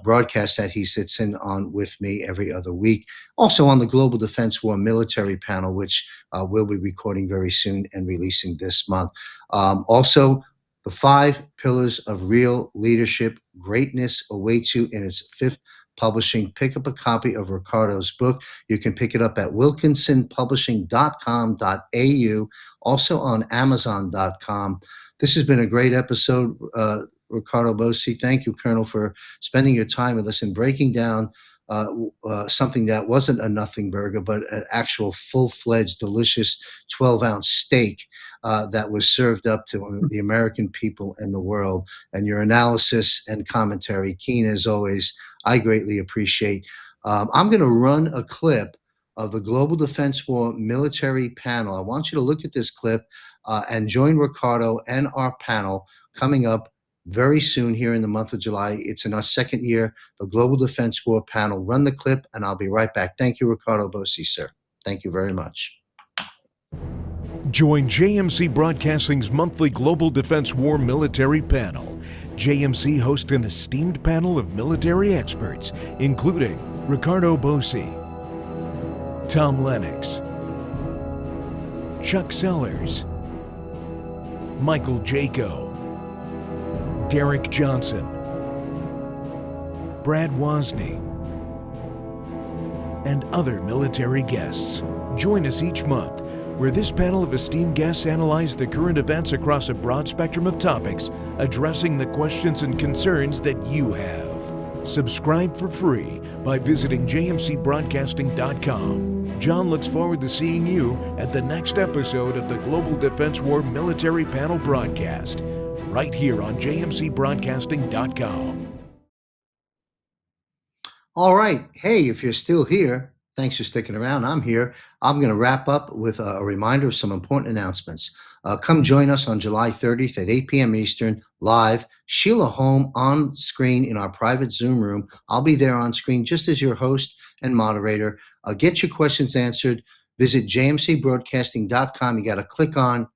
broadcasts that he sits in on with me every other week. Also on the Global Defense War Military Panel, which we'll be recording very soon and releasing this month. Also, the 5 Pillars of Real Leadership. Greatness awaits you in its 5th publishing. Pick up a copy of Riccardo's book. You can pick it up at wilkinsonpublishing.com.au, also on amazon.com. This has been a great episode, Riccardo Bosi. Thank you, Colonel, for spending your time with us and breaking down something that wasn't a nothing burger, but an actual full-fledged, delicious 12-ounce steak that was served up to the American people and the world. And your analysis and commentary, keen as always, I greatly appreciate. I'm going to run a clip of the Global Defense War Military Panel. I want you to look at this clip and join Riccardo and our panel coming up very soon here in the month of July. It's in our second year, the Global Defense War Panel. Run the clip, and I'll be right back. Thank you, Riccardo Bosi, sir. Thank you very much. Join JMC Broadcasting's monthly Global Defense War Military Panel. JMC hosts an esteemed panel of military experts, including Riccardo Bosi, Tom Lennox, Chuck Sellers, Michael Jaco, Derek Johnson, Brad Wozni, and other military guests. Join us each month, where this panel of esteemed guests analyze the current events across a broad spectrum of topics, addressing the questions and concerns that you have. Subscribe for free by visiting jmcbroadcasting.com. John looks forward to seeing you at the next episode of the Global Defense War Military Panel broadcast, right here on jmcbroadcasting.com. All right. Hey, if you're still here, thanks for sticking around. I'm here. I'm going to wrap up with a reminder of some important announcements. Come join us on July 30th at 8 p.m. Eastern, live. Sheila Holm on screen in our private Zoom room. I'll be there on screen just as your host and moderator. Get your questions answered. Visit jmcbroadcasting.com. You got to click on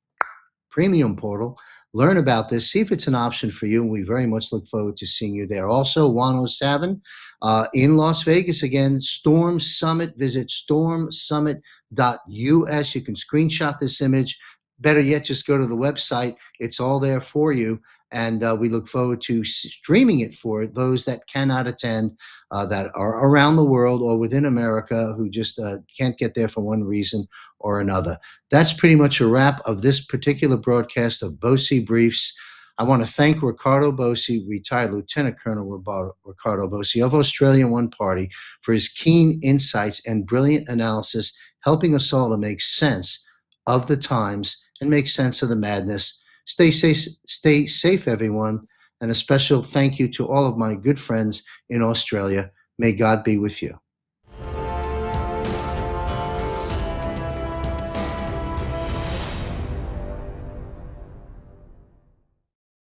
Premium Portal. Learn about this. See if it's an option for you. And we very much look forward to seeing you there. Also, 107 in Las Vegas again, Storm Summit. Visit stormsummit.us. You can screenshot this image. Better yet, just go to the website. It's all there for you. And we look forward to streaming it for those that cannot attend, that are around the world or within America who just can't get there for one reason or another. That's pretty much a wrap of this particular broadcast of Bosi Briefs. I want to thank Riccardo Bosi, retired Lieutenant Colonel Riccardo Bosi of Australian One Party, for his keen insights and brilliant analysis, helping us all to make sense of the times and make sense of the madness. Stay safe, everyone. And a special thank you to all of my good friends in Australia. May God be with you.